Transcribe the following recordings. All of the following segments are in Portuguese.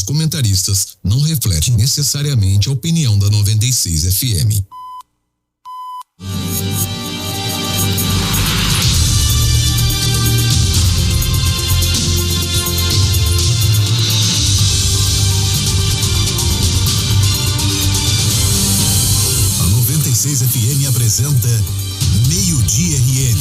dos comentaristas não reflete necessariamente a opinião da 96 FM. A 96 FM apresenta Meio-Dia RN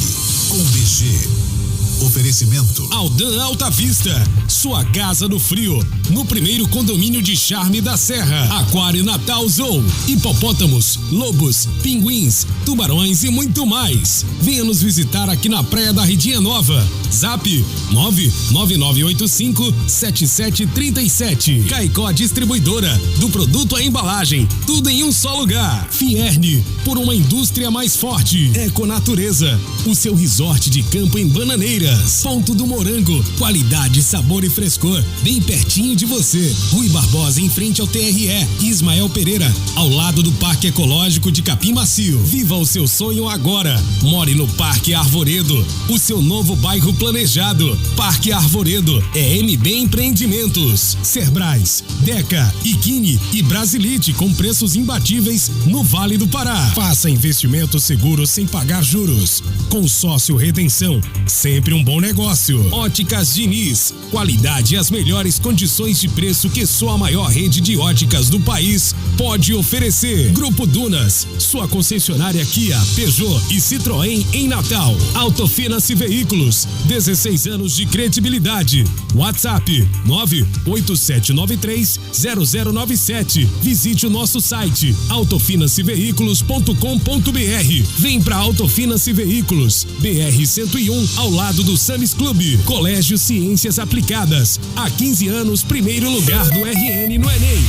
com BG. Oferecimento Aldan Alta Vista, sua casa no frio, no primeiro condomínio de charme da Serra. Aquário Natal Zoo, hipopótamos, lobos, pinguins, tubarões e muito mais. Venha nos visitar aqui na Praia da Redinha Nova. Zap 99985-7737. Caicó Distribuidora, do produto à embalagem, tudo em um só lugar. Fierne, por uma indústria mais forte. Econatureza, o seu resort de campo em Bananeiras. Ponto do Morango, qualidade, sabor e frescor, bem pertinho de você. Rui Barbosa, em frente ao TRE. Ismael Pereira, ao lado do Parque Ecológico de Capim Macio. Viva o seu sonho agora. More no Parque Arvoredo, o seu novo bairro planejado. Parque Arvoredo é MB Empreendimentos. Cerbrais, Deca, Ikine e Brasilite com preços imbatíveis no Vale do Pará. Faça investimento seguro sem pagar juros. Consórcio Redenção, sempre um bom negócio. Óticas Diniz, qualidade e as melhores condições de preço que só a maior rede de óticas do país pode oferecer. Grupo Dunas, sua concessionária Kia, Peugeot e Citroën em Natal. Autofinance Veículos, 16 anos de credibilidade. WhatsApp 987930097. Visite o nosso site autofinanceveículos.com.br. Vem pra Autofinance Veículos, BR-101, ao lado do Sames Clube. Colégio Ciências Aplicadas, há 15 anos, primeiro lugar do RN no Enem.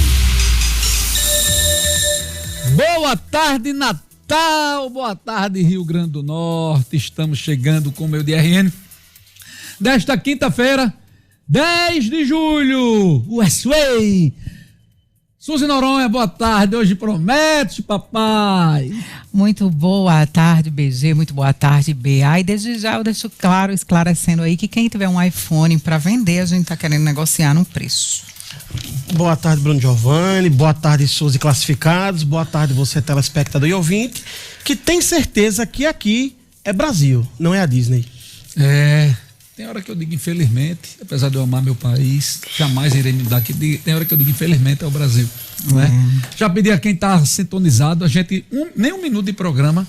Boa tarde, Natal, boa tarde, Rio Grande do Norte. Estamos chegando com o Meio-Dia RN desta quinta-feira, 10 de julho, Westway. Suzy Noronha, boa tarde, hoje promete, papai. Muito boa tarde, BG, muito boa tarde, BA. E desde já eu deixo claro, esclarecendo aí, que quem tiver um iPhone para vender, a gente tá querendo negociar no preço. Boa tarde, Bruno Giovanni, boa tarde, Suzy Classificados, boa tarde você, telespectador e ouvinte, que tem certeza que aqui é Brasil, não é a Disney. Tem hora que eu digo infelizmente, apesar de eu amar meu país, jamais irei mudar aqui, tem hora que eu digo infelizmente é o Brasil, não é? Já pedi a quem está sintonizado, a gente, nem um minuto de programa,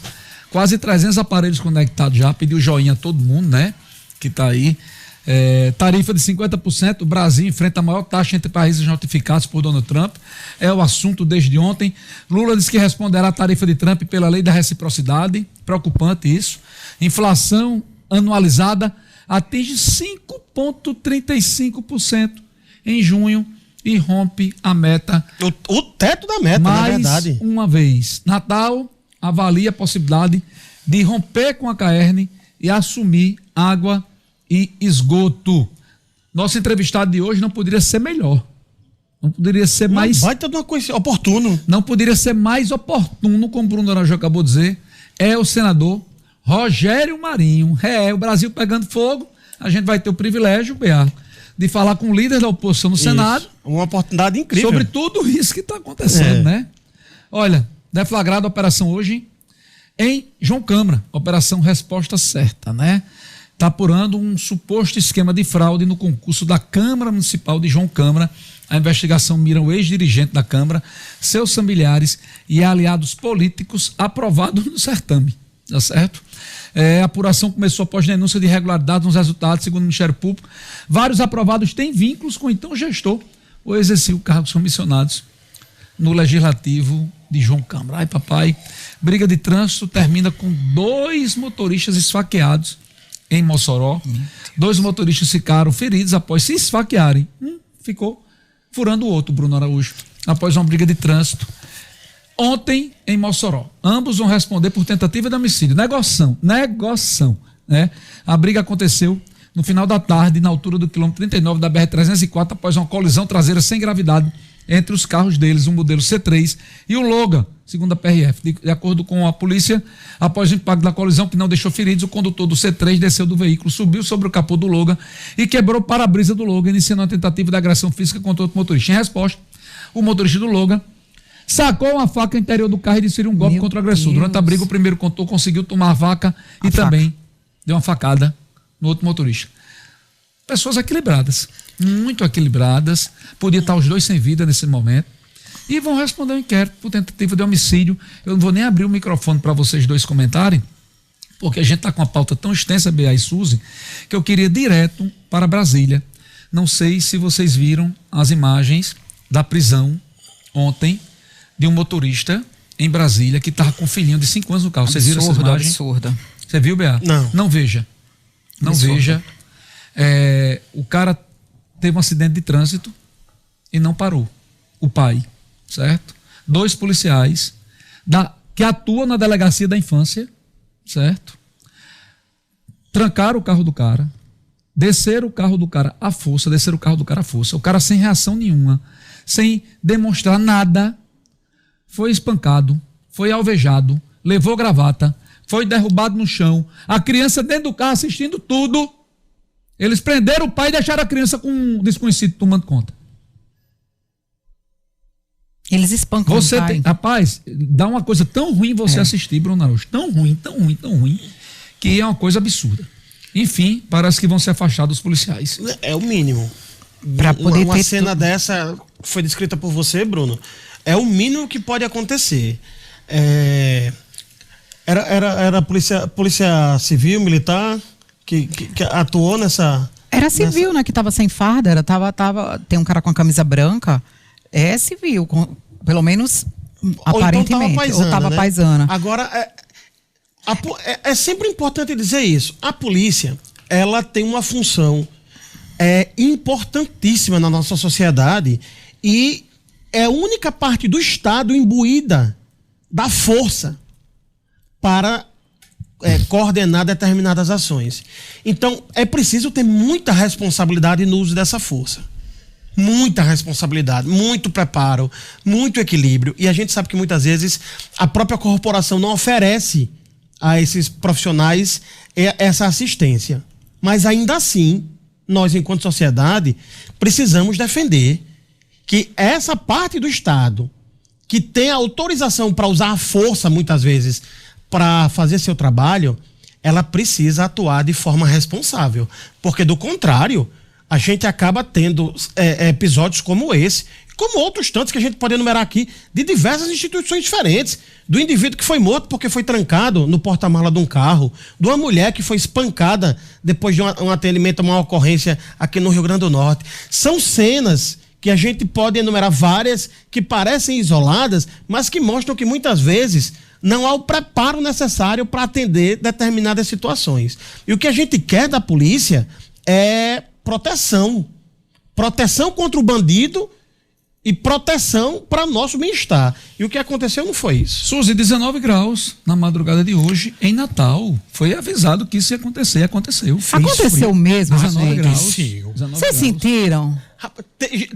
quase 300 aparelhos conectados já, pedi o joinha a todo mundo, né? Que está aí. Tarifa de 50%, o Brasil enfrenta a maior taxa entre países notificados por Donald Trump, é o assunto desde ontem. Lula disse que responderá à tarifa de Trump pela lei da reciprocidade, preocupante isso. Inflação anualizada atinge 5,35% em junho e rompe a meta. O teto da meta, na verdade. Mais uma vez, Natal avalia a possibilidade de romper com a CAERN e assumir água e esgoto. Nosso entrevistado de hoje não poderia ser melhor. Não poderia ser mais... Vai ter uma coisa oportuno. Não poderia ser mais oportuno, como o Bruno Araújo acabou de dizer. É o senador Rogério Marinho. O Brasil pegando fogo. A gente vai ter o privilégio, BA, de falar com o líder da oposição no Senado. Uma oportunidade incrível. Sobre tudo isso que está acontecendo, né? Olha, deflagrada a operação hoje em João Câmara. Operação Resposta Certa, né? Está apurando um suposto esquema de fraude no concurso da Câmara Municipal de João Câmara. A investigação mira o ex-dirigente da Câmara, seus familiares e aliados políticos aprovados no certame. Tá certo? A apuração começou após denúncia de irregularidade nos resultados, segundo o Ministério Público. Vários aprovados têm vínculos com o então gestor ou exerciam cargos comissionados no Legislativo de João Câmara. Ai, papai, briga de trânsito termina com 2 motoristas esfaqueados em Mossoró. 2 motoristas ficaram feridos após se esfaquearem. Ficou furando o outro, Bruno Araújo, após uma briga de trânsito ontem em Mossoró. Ambos vão responder por tentativa de homicídio. Negociação, né? A briga aconteceu no final da tarde, na altura do quilômetro 39 da BR-304, após uma colisão traseira sem gravidade entre os carros deles, o modelo C3 e o Logan, segundo a PRF. De acordo com a polícia, após o impacto da colisão que não deixou feridos, o condutor do C3 desceu do veículo, subiu sobre o capô do Logan e quebrou o para-brisa do Logan, iniciando uma tentativa de agressão física contra outro motorista. Em resposta, o motorista do Logan sacou uma faca interior do carro e desferiu um golpe contra o agressor. Deus. Durante a briga, o primeiro condutor conseguiu tomar a faca e também deu uma facada no outro motorista. Pessoas equilibradas, muito equilibradas, podia estar os dois sem vida nesse momento, e vão responder ao inquérito por tentativa de homicídio. Eu não vou nem abrir o microfone para vocês dois comentarem, porque a gente está com uma pauta tão extensa, Bea e Suzy, que eu queria ir direto para Brasília. Não sei se vocês viram as imagens da prisão ontem de um motorista em Brasília que estava com um filhinho de 5 anos no carro. Vocês viram essas imagens? Absurda. Você viu, Bea? Não. Não veja. Não Absurda. veja. O cara teve um acidente de trânsito e não parou. O pai, certo? 2 policiais que atuam na delegacia da infância, certo? Trancaram o carro do cara, desceram o carro do cara à força, o cara sem reação nenhuma, sem demonstrar nada, foi espancado, foi alvejado, levou gravata, foi derrubado no chão, a criança dentro do carro assistindo tudo. Eles prenderam o pai e deixaram a criança com um desconhecido tomando conta. Eles espancam Você o pai. tem, rapaz, dá uma coisa tão ruim você assistir, Bruno Araújo. Tão ruim, que é uma coisa absurda. Enfim, parece que vão ser afastados os policiais. É o mínimo. Pra poder uma ter cena dessa foi descrita por você, Bruno. É o mínimo que pode acontecer. Era polícia civil, militar, que atuou nessa... Era civil, né? Que tava sem farda. Tem um cara com a camisa branca. É civil, pelo menos aparentemente. Ou tava né? paisana. Agora, é sempre importante dizer isso. A polícia, ela tem uma função importantíssima na nossa sociedade e é a única parte do Estado imbuída da força para coordenar determinadas ações. Então, é preciso ter muita responsabilidade no uso dessa força. Muita responsabilidade, muito preparo, muito equilíbrio. E a gente sabe que muitas vezes a própria corporação não oferece a esses profissionais essa assistência. Mas ainda assim, nós, enquanto sociedade, precisamos defender que essa parte do Estado que tem autorização para usar a força, muitas vezes, para fazer seu trabalho, ela precisa atuar de forma responsável. Porque, do contrário, a gente acaba tendo episódios como esse, como outros tantos que a gente pode enumerar aqui, de diversas instituições diferentes. Do indivíduo que foi morto porque foi trancado no porta-mala de um carro, de uma mulher que foi espancada depois de um atendimento a uma ocorrência aqui no Rio Grande do Norte. São cenas que a gente pode enumerar várias que parecem isoladas, mas que mostram que muitas vezes não há o preparo necessário para atender determinadas situações. E o que a gente quer da polícia é proteção. Proteção contra o bandido e proteção para nosso bem-estar. E o que aconteceu não foi isso. Suzy, 19 graus na madrugada de hoje em Natal. Foi avisado que isso ia acontecer, aconteceu. Aconteceu mesmo, 19 gente. graus. 19 Vocês graus. sentiram?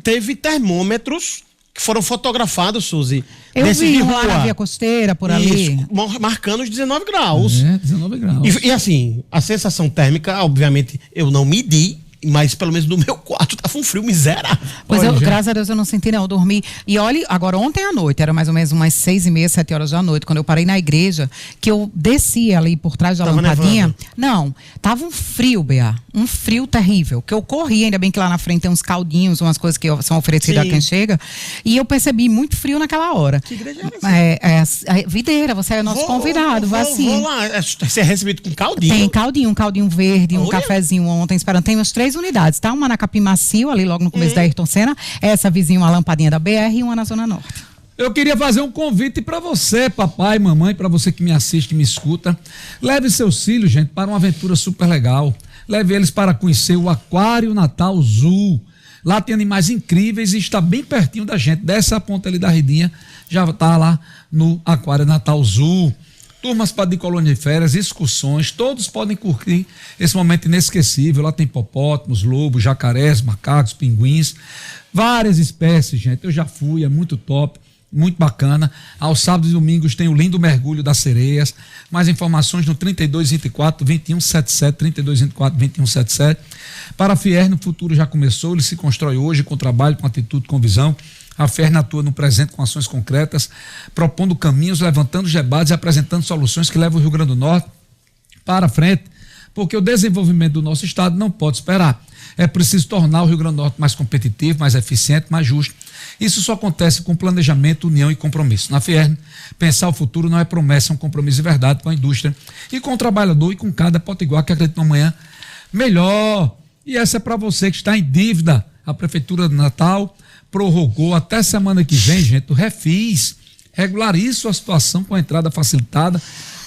Teve termômetros que foram fotografados, Suzy. Eu desses vi de lá na rua. Via Costeira, por ali. Isso, marcando os 19 graus. 19 graus. E assim, a sensação térmica, obviamente, eu não medi, mas pelo menos no meu quarto tava um frio miserável. Pois Olha, graças a Deus eu não senti, não. Eu dormi. E olha, agora ontem à noite, era mais ou menos umas 6h30, 7 horas da noite, quando eu parei na igreja, que eu desci ali por trás da Tava lampadinha. nevando. Não, tava um frio, Bea. Um frio terrível. Que eu corri, ainda bem que lá na frente tem uns caldinhos, umas coisas que são oferecidas Sim. a quem chega. E eu percebi muito frio naquela hora. Que igreja era essa? É Videira, você é nosso convidado, vai assim. Vou lá, você é recebido com caldinho. Tem caldinho, um caldinho verde, um Olha. cafezinho ontem esperando. Tem umas 3 unidades, tá? Uma na Capim Macio, ali logo no começo da Ayrton Senna. Essa vizinha, uma lampadinha da BR e uma na Zona Norte. Eu queria fazer um convite para você, papai, mamãe, para você que me assiste, me escuta. Leve seus filhos, gente, para uma aventura super legal. Leve eles para conhecer o Aquário Natal Zoo. Lá tem animais incríveis e está bem pertinho da gente. Dessa ponta ali da Redinha, já está lá no Aquário Natal Zoo. turmas para de colônia de férias, excursões, todos podem curtir esse momento inesquecível. Lá tem hipopótamos, lobos, jacarés, macacos, pinguins, várias espécies, gente. Eu já fui, é muito top, muito bacana. Aos sábados e domingos tem o lindo mergulho das sereias. Mais informações no 3224-2177, 3224-2177. Para a Fierne, o futuro já começou, ele se constrói hoje com trabalho, com atitude, com visão. A Fierne atua no presente com ações concretas, propondo caminhos, levantando debates e apresentando soluções que levam o Rio Grande do Norte para frente, porque o desenvolvimento do nosso estado não pode esperar. É preciso tornar o Rio Grande do Norte mais competitivo, mais eficiente, mais justo. Isso só acontece com planejamento, união e compromisso. Na Fierne, pensar o futuro não é promessa, é um compromisso de verdade com a indústria e com o trabalhador e com cada potiguar que acredita no amanhã melhor. E essa é para você que está em dívida. A Prefeitura de Natal prorrogou até semana que vem, gente, o refis. Regularize sua situação com a entrada facilitada,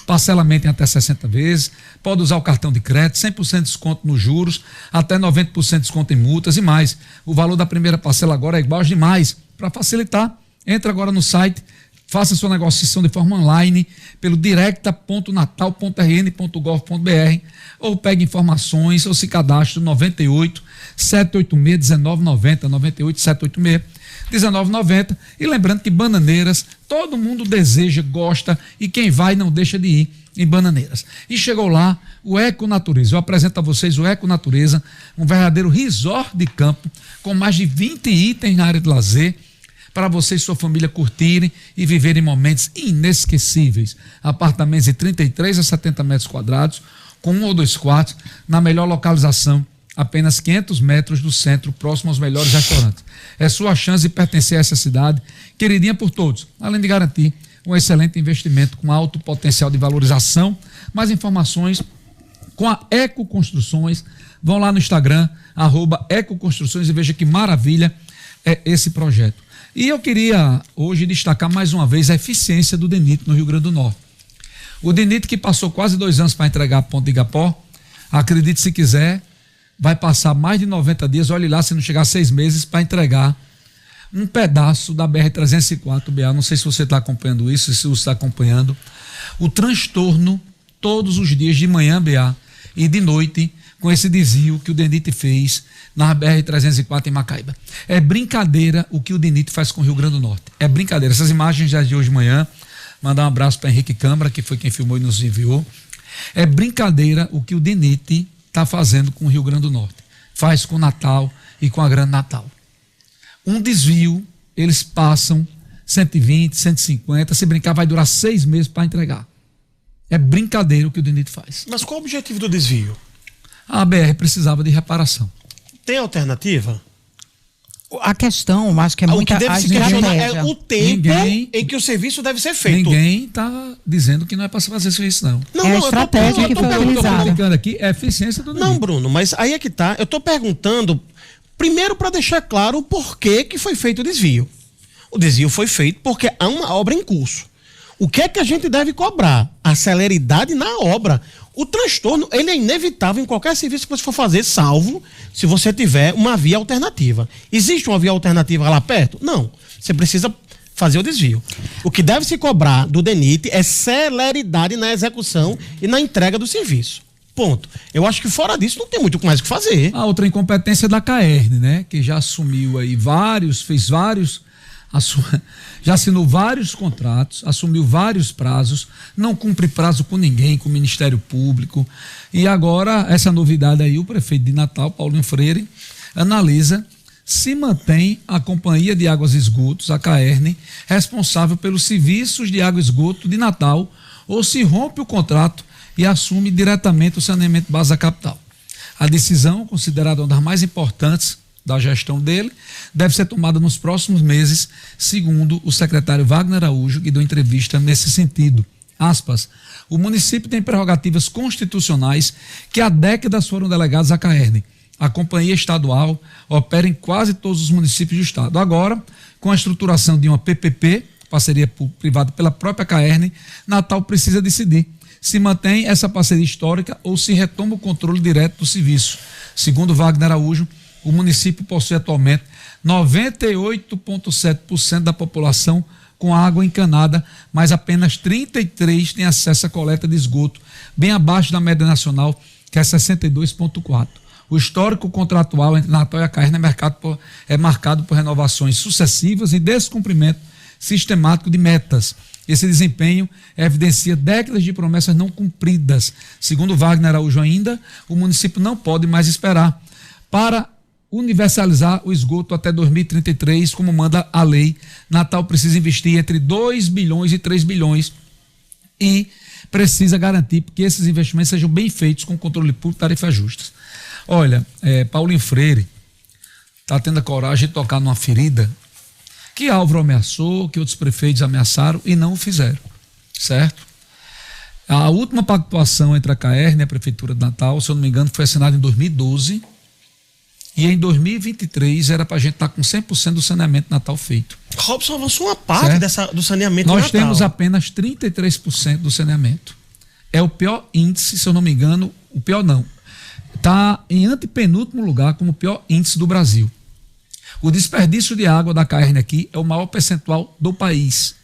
parcelamento em até 60 vezes, pode usar o cartão de crédito, 100% de desconto nos juros, até 90% de desconto em multas e mais. O valor da primeira parcela agora é igual aos demais. Para facilitar, entre agora no site, faça sua negociação de forma online pelo directa.natal.rn.gov.br ou pegue informações ou se cadastre no 98 786 1990, 98 786 1990. E lembrando que Bananeiras, todo mundo deseja, gosta, e quem vai não deixa de ir em Bananeiras. E chegou lá o Eco Natureza. Eu apresento a vocês o Eco Natureza, um verdadeiro resort de campo com mais de 20 itens na área de lazer, para você e sua família curtirem e viverem momentos inesquecíveis. Apartamentos de 33 a 70 metros quadrados, com 1 ou 2 quartos, na melhor localização, apenas 500 metros do centro, próximo aos melhores restaurantes. É sua chance de pertencer a essa cidade, queridinha por todos, além de garantir um excelente investimento com alto potencial de valorização. Mais informações com a Eco Construções. Vão lá no Instagram, @Ecoconstruções, e veja que maravilha é esse projeto. E eu queria hoje destacar mais uma vez a eficiência do DENIT no Rio Grande do Norte. O DENIT, que passou quase 2 anos para entregar a Ponte de Igapó, acredite se quiser, vai passar mais de 90 dias, olhe lá, se não chegar a 6 meses, para entregar um pedaço da BR-304, BA. Não sei se você está acompanhando isso, se você está acompanhando o transtorno todos os dias de manhã, BA, e de noite, com esse desvio que o DENIT fez na BR-304 em Macaíba. É brincadeira o que o DENIT faz com o Rio Grande do Norte. É brincadeira. Essas imagens já de hoje de manhã, mandar um abraço para Henrique Câmara, que foi quem filmou e nos enviou. É brincadeira o que o DENIT está fazendo com o Rio Grande do Norte. Faz com Natal e com a Grande Natal. Um desvio, eles passam 120, 150, se brincar vai durar 6 meses para entregar. É brincadeira o que o DENIT faz. Mas qual o objetivo do desvio? A BR precisava de reparação. Tem alternativa? A questão, acho que é muita o que deve se questionar é o tempo em que o serviço deve ser feito. Ninguém está dizendo que não é para fazer isso, não. É a estratégia que foi utilizada. Explicando aqui é a eficiência do DENIT. Não, Bruno, mas aí é que tá. Eu estou perguntando, primeiro, para deixar claro o porquê que foi feito o desvio. O desvio foi feito porque há uma obra em curso. O que é que a gente deve cobrar? A celeridade na obra. O transtorno, ele é inevitável em qualquer serviço que você for fazer, salvo se você tiver uma via alternativa. Existe uma via alternativa lá perto? Não. Você precisa fazer o desvio. O que deve se cobrar do DENIT é celeridade na execução e na entrega do serviço. Ponto. Eu acho que fora disso não tem muito mais o que fazer. A outra incompetência é da CAERN, né? Que já assumiu aí já assinou vários contratos, assumiu vários prazos, não cumpre prazo com ninguém, com o Ministério Público. E agora, essa novidade aí, o prefeito de Natal, Paulinho Freire, analisa se mantém a Companhia de Águas e Esgotos, a CAERN, responsável pelos serviços de água e esgoto de Natal, ou se rompe o contrato e assume diretamente o saneamento básico da capital. A decisão, considerada uma das mais importantes da gestão dele, deve ser tomada nos próximos meses, segundo o secretário Wagner Araújo, que deu entrevista nesse sentido. Aspas, o município tem prerrogativas constitucionais que há décadas foram delegadas à CAERN. A companhia estadual opera em quase todos os municípios do estado. Agora, com a estruturação de uma PPP, parceria privada pela própria CAERN, Natal precisa decidir se mantém essa parceria histórica ou se retoma o controle direto do serviço. Segundo Wagner Araújo, o município possui atualmente 98,7% da população com água encanada, mas apenas 33 têm acesso à coleta de esgoto, bem abaixo da média nacional, que é 62,4. O histórico contratual entre Natal e a Caerna é marcado por renovações sucessivas e descumprimento sistemático de metas. Esse desempenho evidencia décadas de promessas não cumpridas. Segundo Wagner Araújo ainda, o município não pode mais esperar para universalizar o esgoto até 2033, como manda a lei. Natal precisa investir entre 2 bilhões e 3 bilhões e precisa garantir que esses investimentos sejam bem feitos com controle público e tarifas justas. Olha, Paulinho Freire está tendo a coragem de tocar numa ferida que Álvaro ameaçou, que outros prefeitos ameaçaram e não o fizeram, certo? A última pactuação entre a Caerna e a Prefeitura de Natal, se eu não me engano, foi assinada em 2012 e em 2023 era para a gente estar com 100% do saneamento de Natal feito. Robson avançou uma parte do saneamento de Natal. Nós temos apenas 33% do saneamento. É o pior índice, se eu não me engano, o pior não. Está em antepenúltimo lugar como o pior índice do Brasil. O desperdício de água da Caerna aqui é o maior percentual do país.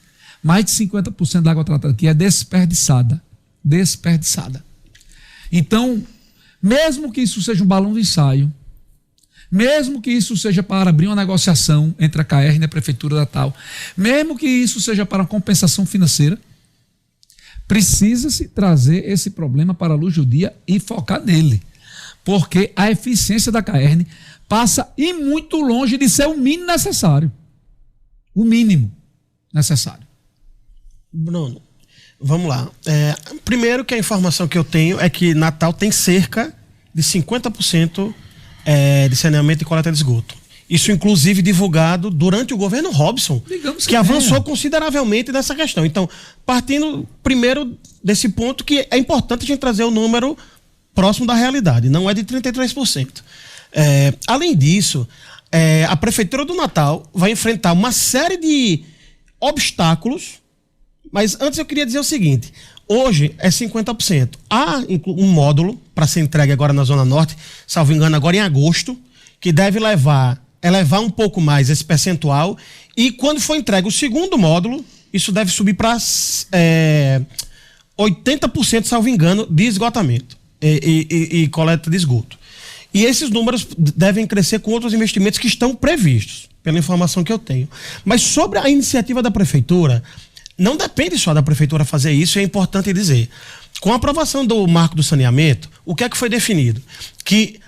Mais de 50% da água tratada aqui é desperdiçada. Desperdiçada. Então, mesmo que isso seja um balão de ensaio, mesmo que isso seja para abrir uma negociação entre a Caerna e a Prefeitura de Natal, mesmo que isso seja para uma compensação financeira, precisa-se trazer esse problema para a luz do dia e focar nele. Porque a eficiência da Caerna passa e muito longe de ser o mínimo necessário. O mínimo necessário. Bruno, vamos lá. Primeiro que a informação que eu tenho é que Natal tem cerca de 50% de saneamento e coleta de esgoto. Isso, inclusive, divulgado durante o governo Robson, que avançou consideravelmente nessa questão. Então, partindo primeiro desse ponto, que é importante a gente trazer o número próximo da realidade, não é de 33%. Além disso, a Prefeitura do Natal vai enfrentar uma série de obstáculos, mas antes eu queria dizer o seguinte: hoje é 50%. Há um módulo para ser entregue agora na Zona Norte, salvo engano, agora em agosto, que deve elevar um pouco mais esse percentual, e quando for entregue o segundo módulo, isso deve subir para 80%, salvo engano, de esgotamento e coleta de esgoto. E esses números devem crescer com outros investimentos que estão previstos, pela informação que eu tenho. Mas sobre a iniciativa da Prefeitura, não depende só da Prefeitura fazer isso, é importante dizer. Com a aprovação do marco do saneamento, o que é que foi definido? Que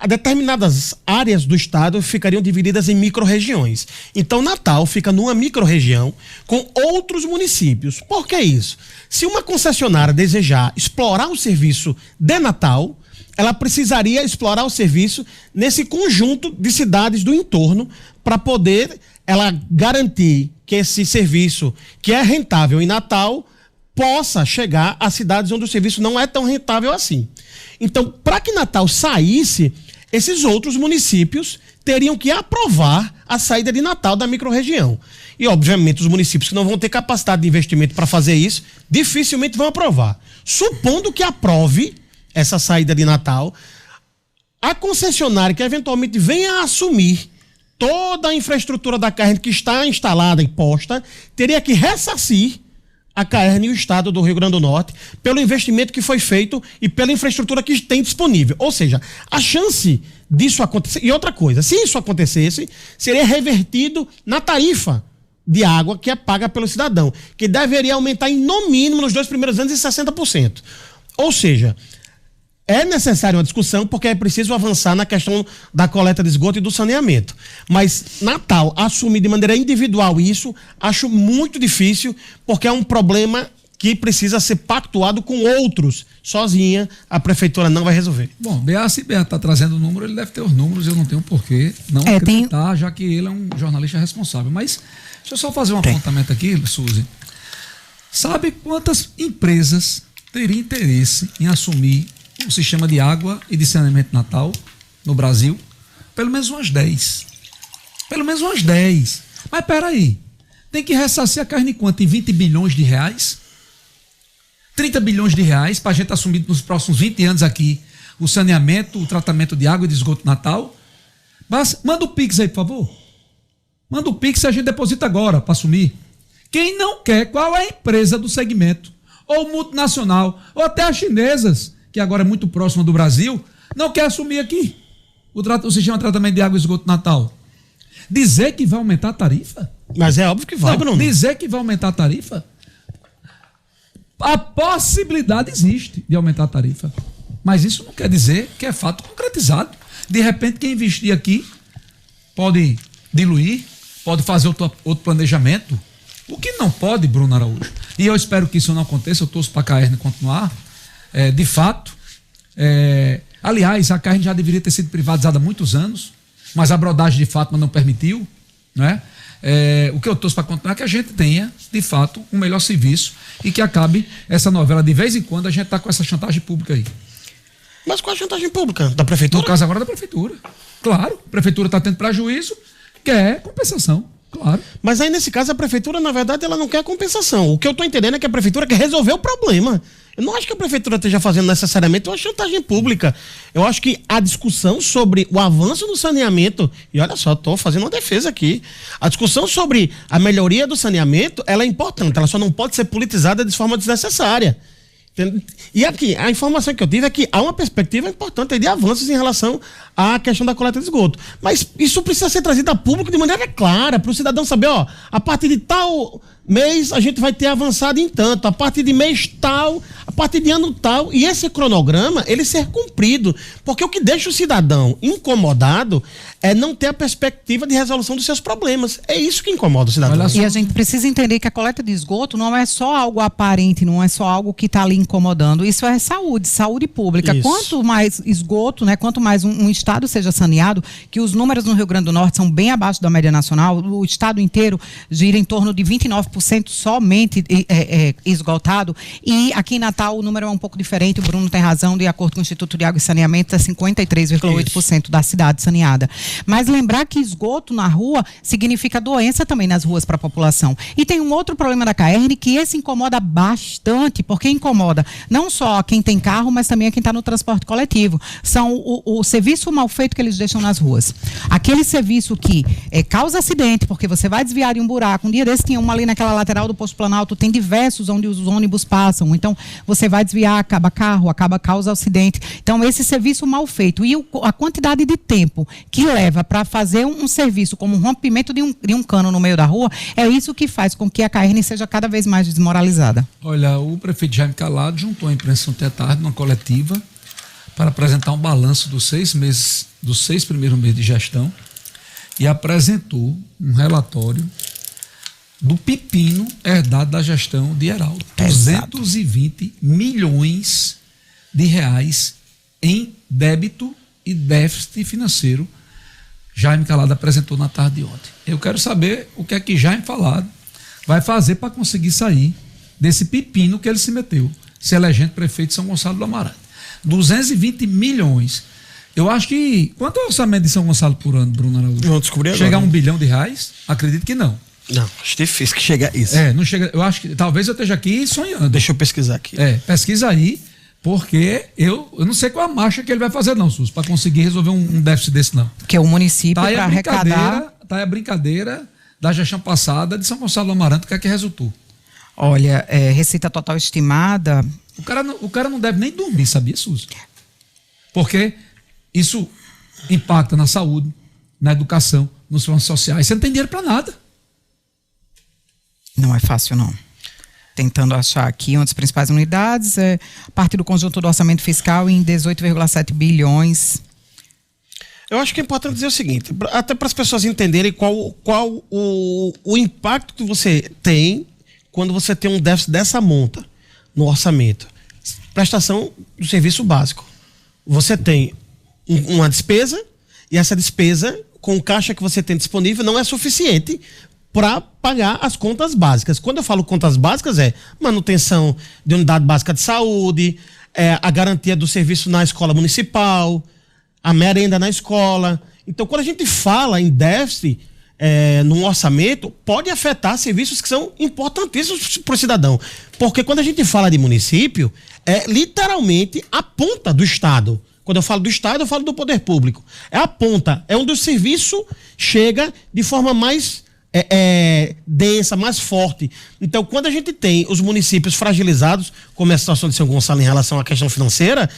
determinadas áreas do estado ficariam divididas em micro-regiões. Então, Natal fica numa micro-região com outros municípios. Por que isso? Se uma concessionária desejar explorar o serviço de Natal, ela precisaria explorar o serviço nesse conjunto de cidades do entorno para poder ela garantir que esse serviço, que é rentável em Natal, possa chegar a cidades onde o serviço não é tão rentável assim. Então, para que Natal saísse, esses outros municípios teriam que aprovar a saída de Natal da microrregião. E, obviamente, os municípios que não vão ter capacidade de investimento para fazer isso, dificilmente vão aprovar. Supondo que aprove essa saída de Natal, a concessionária que eventualmente venha a assumir toda a infraestrutura da Caerna que está instalada e posta, teria que ressarcir a Caerna e o estado do Rio Grande do Norte pelo investimento que foi feito e pela infraestrutura que tem disponível. Ou seja, a chance disso acontecer... E outra coisa, se isso acontecesse, seria revertido na tarifa de água que é paga pelo cidadão, que deveria aumentar em, no mínimo, nos 2 primeiros anos, em 60%. Ou seja, é necessária uma discussão porque é preciso avançar na questão da coleta de esgoto e do saneamento. Mas Natal assumir de maneira individual isso, acho muito difícil, porque é um problema que precisa ser pactuado com outros. Sozinha, a prefeitura não vai resolver. Bom, se Bea está trazendo o número, ele deve ter os números, eu não tenho porquê não acreditar, já que ele é um jornalista responsável. Mas deixa eu só fazer um apontamento aqui, Suzy. Sabe quantas empresas teriam interesse em assumir o sistema de água e de saneamento Natal no Brasil? Pelo menos umas 10. Pelo menos umas 10. Mas peraí, tem que ressarcir a Caerna em quanto? Em 20 bilhões de reais? 30 bilhões de reais para a gente assumir nos próximos 20 anos aqui o saneamento, o tratamento de água e de esgoto Natal? Mas manda o Pix aí, por favor. Manda o Pix e a gente deposita agora para assumir. Quem não quer, qual é a empresa do segmento? Ou multinacional, ou até as chinesas, que agora é muito próxima do Brasil, não quer assumir aqui o sistema de tratamento de água e esgoto Natal. Dizer que vai aumentar a tarifa? Mas é óbvio que vai, Bruno. Dizer que vai aumentar a tarifa? A possibilidade existe de aumentar a tarifa. Mas isso não quer dizer que é fato concretizado. De repente, quem investir aqui pode diluir, pode fazer outro planejamento. O que não pode, Bruno Araújo, e eu espero que isso não aconteça, eu torço para a Caerne continuar, de fato. Aliás, a Caerne já deveria ter sido privatizada há muitos anos, mas a brodagem de Fátima não permitiu, né? O que eu torço para continuar é que a gente tenha, de fato, um melhor serviço e que acabe essa novela. De vez em quando a gente está com essa chantagem pública aí. Mas qual a chantagem pública? Da prefeitura? No caso agora da prefeitura. Claro, a prefeitura está tendo prejuízo, quer compensação. Claro. Mas aí, nesse caso, a prefeitura, na verdade, ela não quer compensação. O que eu estou entendendo é que a prefeitura quer resolver o problema. Eu não acho que a prefeitura esteja fazendo necessariamente uma chantagem pública. Eu acho que a discussão sobre o avanço do saneamento, e olha só, estou fazendo uma defesa aqui, a discussão sobre a melhoria do saneamento, ela é importante, ela só não pode ser politizada de forma desnecessária. E aqui, a informação que eu tive é que há uma perspectiva importante de avanços em relação à questão da coleta de esgoto. Mas isso precisa ser trazido a público de maneira clara, para o cidadão saber, a partir de tal mês a gente vai ter avançado em tanto, a partir de mês tal, a partir de ano tal, e esse cronograma, ele ser cumprido, porque o que deixa o cidadão incomodado é não ter a perspectiva de resolução dos seus problemas. É isso que incomoda o cidadão. E a gente precisa entender que a coleta de esgoto não é só algo aparente, não é só algo que está ali incomodando, isso é saúde pública. Isso. Quanto mais esgoto, né, quanto mais um estado seja saneado, que os números no Rio Grande do Norte são bem abaixo da média nacional, o estado inteiro gira em torno de 29% somente esgotado, e aqui em Natal o número é um pouco diferente, o Bruno tem razão, de acordo com o Instituto de Água e Saneamento, é 53,8% da cidade saneada. Mas lembrar que esgoto na rua significa doença também nas ruas para a população. E tem um outro problema da Caerne, que esse incomoda bastante, porque incomoda não só quem tem carro, mas também a quem está no transporte coletivo. São o serviço mal feito que eles deixam nas ruas. Aquele serviço que causa acidente, porque você vai desviar de um buraco. Um dia desse tinha uma ali naquela lateral do Posto Planalto, tem diversos onde os ônibus passam. Então, você vai desviar, acaba carro, causa acidente. Então, esse serviço mal feito. E a quantidade de tempo que leva para fazer um serviço como um rompimento de um cano no meio da rua, é isso que faz com que a Caerne seja cada vez mais desmoralizada. Olha, o prefeito Jaime Calado juntou a imprensa ontem à tarde numa coletiva para apresentar um balanço dos 6 primeiros meses de gestão e apresentou um relatório do pepino herdado da gestão de Heraldo. 220 milhões de reais em débito e déficit financeiro. Jaime Calado apresentou na tarde de ontem. Eu quero saber o que é que Jaime Calado vai fazer para conseguir sair desse pepino que ele se meteu, se elegendo prefeito de São Gonçalo do Amarante. 220 milhões. Eu acho que... Quanto é o orçamento de São Gonçalo por ano, Bruno Araújo? Vamos descobrir agora. Chega a R$1 bilhão? Acredito que não. Não, acho difícil que chegue a isso. Não chega. Eu acho que talvez eu esteja aqui sonhando. Deixa eu pesquisar aqui. Pesquisa aí, porque eu não sei qual a marcha que ele vai fazer não, Sus, para conseguir resolver um déficit desse não. Porque o município para arrecadar... Tá aí a brincadeira da gestão passada de São Gonçalo do Amarante, o que é que resultou? Olha, receita total estimada... O cara não deve nem dormir, sabia, Sus? Porque isso impacta na saúde, na educação, nos planos sociais. Você não tem dinheiro para nada. Não é fácil, não. Tentando achar aqui uma das principais unidades, parte do conjunto do orçamento fiscal em 18,7 bilhões. Eu acho que é importante dizer o seguinte, até para as pessoas entenderem qual o impacto que você tem quando você tem um déficit dessa monta no orçamento. Prestação do serviço básico. Você tem uma despesa, e essa despesa, com o caixa que você tem disponível, não é suficiente para pagar as contas básicas. Quando eu falo contas básicas, é manutenção de unidade básica de saúde, a garantia do serviço na escola municipal, a merenda na escola. Então, quando a gente fala em déficit num orçamento, pode afetar serviços que são importantíssimos para o cidadão. Porque quando a gente fala de município, é literalmente a ponta do Estado. Quando eu falo do Estado, eu falo do poder público. É a ponta, é onde o serviço chega de forma mais densa, mais forte. Então, quando a gente tem os municípios fragilizados, como é a situação de São Gonçalo em relação à questão financeira,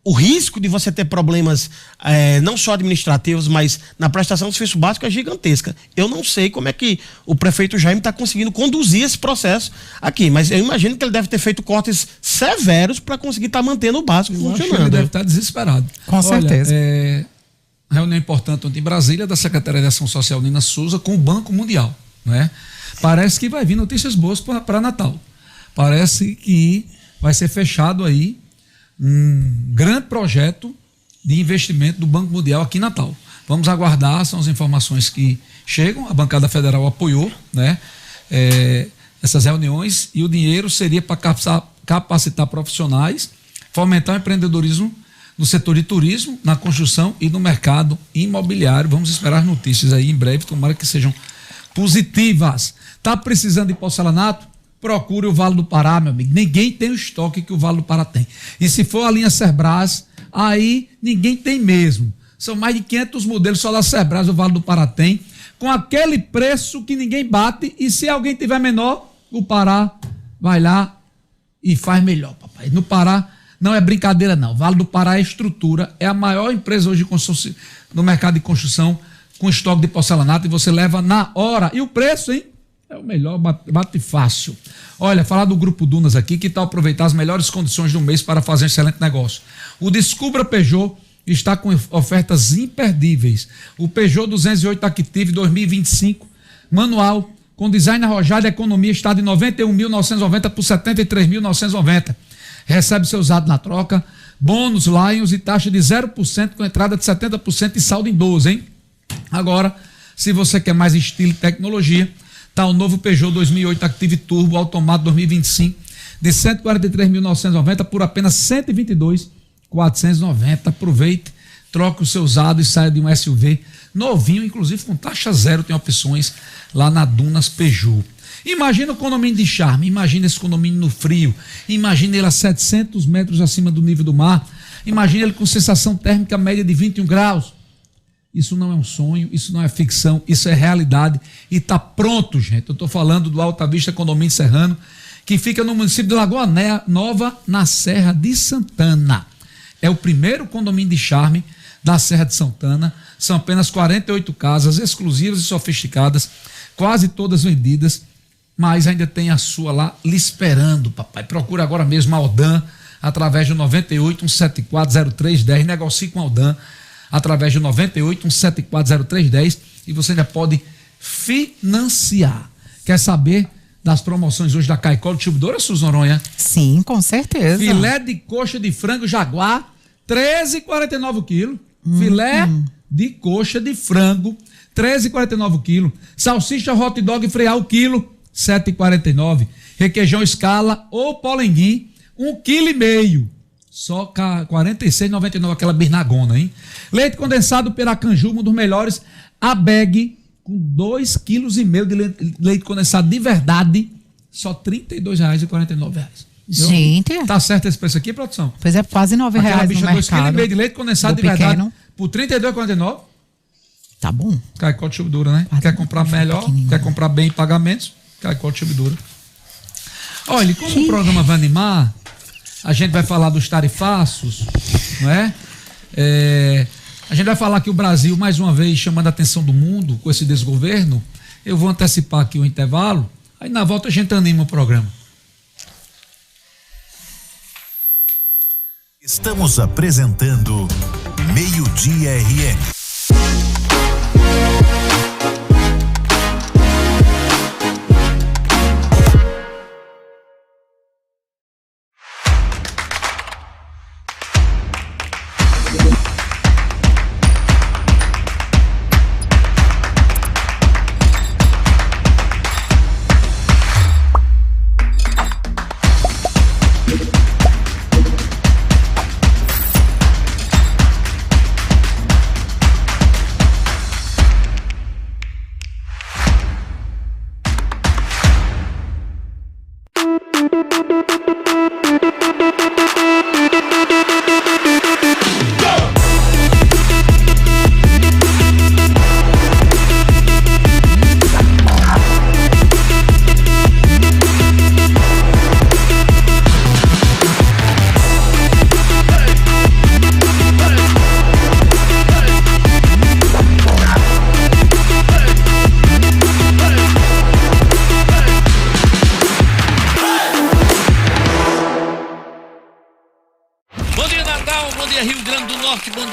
o risco de você ter problemas não só administrativos, mas na prestação do serviço básico é gigantesca. Eu não sei como é que o prefeito Jaime está conseguindo conduzir esse processo aqui, mas eu imagino que ele deve ter feito cortes severos para conseguir estar mantendo o básico funcionando. Ele deve estar desesperado. Com certeza. Reunião importante ontem em Brasília da Secretaria de Ação Social Nina Souza com o Banco Mundial, né? Parece que vai vir notícias boas para Natal. Parece que vai ser fechado aí um grande projeto de investimento do Banco Mundial aqui em Natal. Vamos aguardar, são as informações que chegam. A bancada federal apoiou, né, essas reuniões, e o dinheiro seria para capacitar profissionais, fomentar o empreendedorismo no setor de turismo, na construção e no mercado imobiliário. Vamos esperar notícias aí em breve, tomara que sejam positivas. Está precisando de porcelanato? Procure o Vale do Pará, meu amigo. Ninguém tem o estoque que o Vale do Pará tem. E se for a linha Cerbras, aí ninguém tem mesmo. São mais de 500 modelos, só da Cerbras o Vale do Pará tem, com aquele preço que ninguém bate, e se alguém tiver menor, o Pará vai lá e faz melhor, papai. No Pará não é brincadeira, não. O Vale do Pará é estrutura, é a maior empresa hoje no mercado de construção com estoque de porcelanato, e você leva na hora. E o preço, hein? É o melhor, bate fácil. Olha, falar do Grupo Dunas aqui, que tal aproveitar as melhores condições do mês para fazer um excelente negócio. O Descubra Peugeot está com ofertas imperdíveis. O Peugeot 208 Active 2025, manual, com design arrojado e economia, está de 91.990 por 73.990. Recebe seu usado na troca, bônus Lions e taxa de 0% com entrada de 70% e saldo em 12, hein? Agora, se você quer mais estilo e tecnologia, tá o novo Peugeot 2008 Active Turbo automático 2025 de 143.990 por apenas 122.490. Aproveite, troque o seu usado e saia de um SUV novinho, inclusive com taxa zero. Tem opções lá na Dunas Peugeot. Imagina o condomínio de charme, imagina esse condomínio no frio, imagina ele a 700 metros acima do nível do mar, imagina ele com sensação térmica média de 21 graus. Isso não é um sonho, isso não é ficção, isso é realidade e está pronto, gente. Eu estou falando do Alta Vista Condomínio Serrano, que fica no município de Lagoa Nova, na Serra de Santana. É o primeiro condomínio de charme da Serra de Santana. São apenas 48 casas exclusivas e sofisticadas, quase todas vendidas, mas ainda tem a sua lá lhe esperando, papai. Procura agora mesmo a Aldan, através do 98 174 0310, negocie com a Aldan, através de 98 174 0310, e você ainda pode financiar. Quer saber das promoções hoje da Caicó Distribuidora, Suzy Noronha? Sim, com certeza. Filé de coxa de frango Jaguar, 13,49 o quilo. Filé de coxa de frango, 13,49 o quilo. Salsicha hot dog freal o quilo, 7,49. Requeijão Scala ou Polenguim, 1,5 kg. Só 46,99 aquela bernagona, hein? Leite condensado Piracanjuba, um dos melhores, a bag com 2,5 kg de leite condensado de verdade, só R$ 32,49. Gente. Tá certo esse preço aqui, produção? Pois é, quase R$ 9 aquela bicha no mercado. 2,5 kg de leite condensado de verdade por R$ 32,49. Tá bom. Caicó Distribuidora, né? Quer comprar melhor, quer comprar bem em pagamentos, Caicó Distribuidora. Olha, como o programa vai animar, a gente vai falar dos tarifaços, não é? A gente vai falar que o Brasil, mais uma vez, chamando a atenção do mundo com esse desgoverno. Eu vou antecipar aqui o intervalo, aí na volta a gente anima o programa. Estamos apresentando Meio-Dia RN.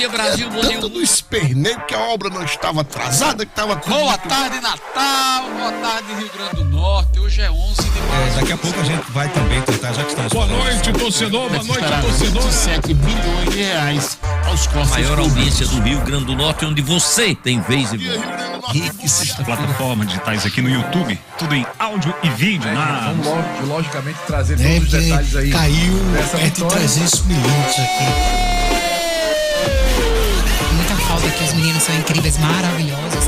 dia, Brasil. Bom dia. Tanto do esperneio que a obra não estava atrasada, que estava tudo. Boa tarde, Natal. Boa tarde, Rio Grande do Norte. Hoje é 11 de março. Daqui a pouco a gente vai também tentar, já que estamos... Boa noite, torcedor. Boa noite, torcedor. 27 bilhões de reais aos cofres. Maior audiência do Rio Grande do Norte, onde você tem vez e voz. Plataformas digitais aqui no YouTube, tudo em áudio e vídeo. Vamos logicamente trazer todos os detalhes aí. Caiu perto de 300 milhões aqui. Muita falta aqui, os meninos são incríveis, maravilhosos.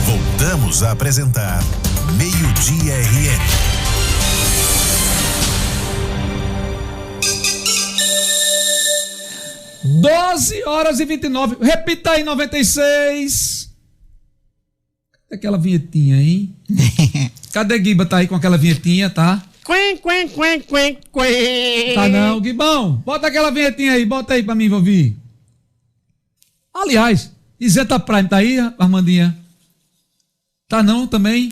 Voltamos a apresentar Meio-Dia RN. Horas e 29. Repita aí, 96. Cadê aquela vinhetinha, hein? Cadê Guiba? Tá aí com aquela vinhetinha, tá? Tá não, Guibão. Bota aquela vinhetinha aí, bota aí pra mim, vou ouvir. Aliás, Iseta Prime tá aí, Armandinha? Tá não, também?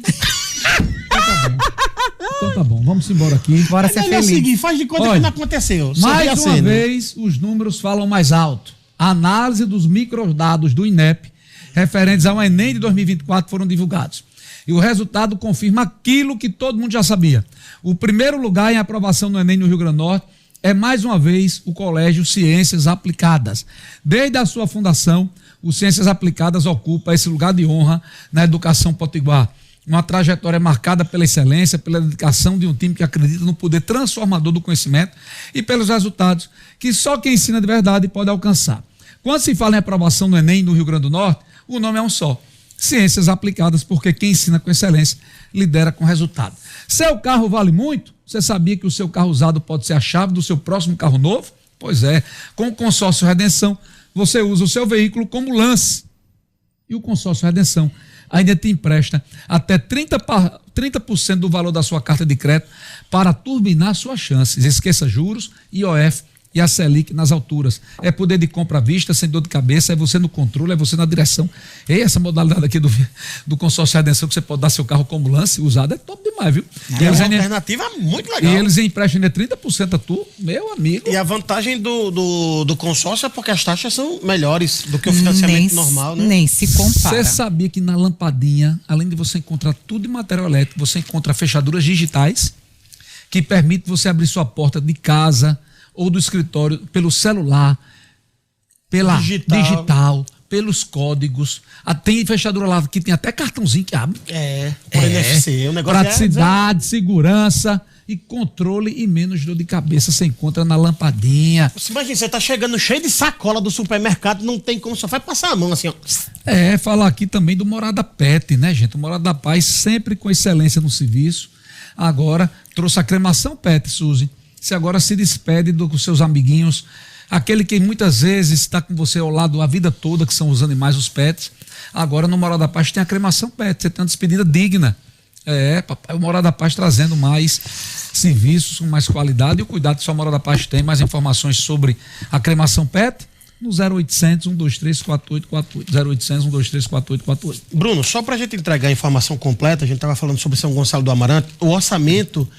Então tá bom, vamos embora aqui. Bora ser feliz. Seguir, faz de conta que não aconteceu. Mais uma vez, os números falam mais alto. A análise dos microdados do INEP referentes ao Enem de 2024 foram divulgados. E o resultado confirma aquilo que todo mundo já sabia. O primeiro lugar em aprovação no Enem no Rio Grande do Norte é, mais uma vez, o Colégio Ciências Aplicadas. Desde a sua fundação, o Ciências Aplicadas ocupa esse lugar de honra na educação potiguar. Uma trajetória marcada pela excelência, pela dedicação de um time que acredita no poder transformador do conhecimento e pelos resultados que só quem ensina de verdade pode alcançar. Quando se fala em aprovação no Enem no Rio Grande do Norte, o nome é um só: Ciências Aplicadas, porque quem ensina com excelência lidera com resultado. Seu carro vale muito? Você sabia que o seu carro usado pode ser a chave do seu próximo carro novo? Pois é, com o Consórcio Redenção, você usa o seu veículo como lance. E o Consórcio Redenção ainda te empresta até 30% do valor da sua carta de crédito para turbinar suas chances. Esqueça juros, IOF e a Selic nas alturas. É poder de compra à vista, sem dor de cabeça, é você no controle, é você na direção. E essa modalidade aqui do Consórcio Redenção, que você pode dar seu carro como lance usado, é top demais, viu? É uma alternativa muito legal. E eles emprestam ainda 30% a tu, meu amigo. E a vantagem do consórcio é porque as taxas são melhores do que o financiamento normal, né? Nem se compara. Você sabia que na lampadinha, além de você encontrar tudo em material elétrico, você encontra fechaduras digitais que permitem você abrir sua porta de casa ou do escritório pelo celular, pela digital, pelos códigos. Tem fechadura lá que tem até cartãozinho que abre. Com NFC. O negócio praticidade, segurança e controle e menos dor de cabeça você encontra na lampadinha. Você imagina, você tá chegando cheio de sacola do supermercado, não tem como, só vai passar a mão assim, ó. Falar aqui também do Morada Pet, né, gente? O Morada da Paz sempre com excelência no serviço. Agora trouxe a cremação Pet, Suzy. Você agora se despede dos seus amiguinhos, aquele que muitas vezes está com você ao lado a vida toda, que são os animais, os pets. Agora no Morada da Paz tem a cremação pet, você tem uma despedida digna. Papai, o Morada da Paz trazendo mais serviços com mais qualidade, e o cuidado que só a Morada da Paz tem. Mais informações sobre a cremação pet no 0800 123 4848, 0800 123 4848. Bruno, só pra gente entregar a informação completa, a gente estava falando sobre São Gonçalo do Amarante, o orçamento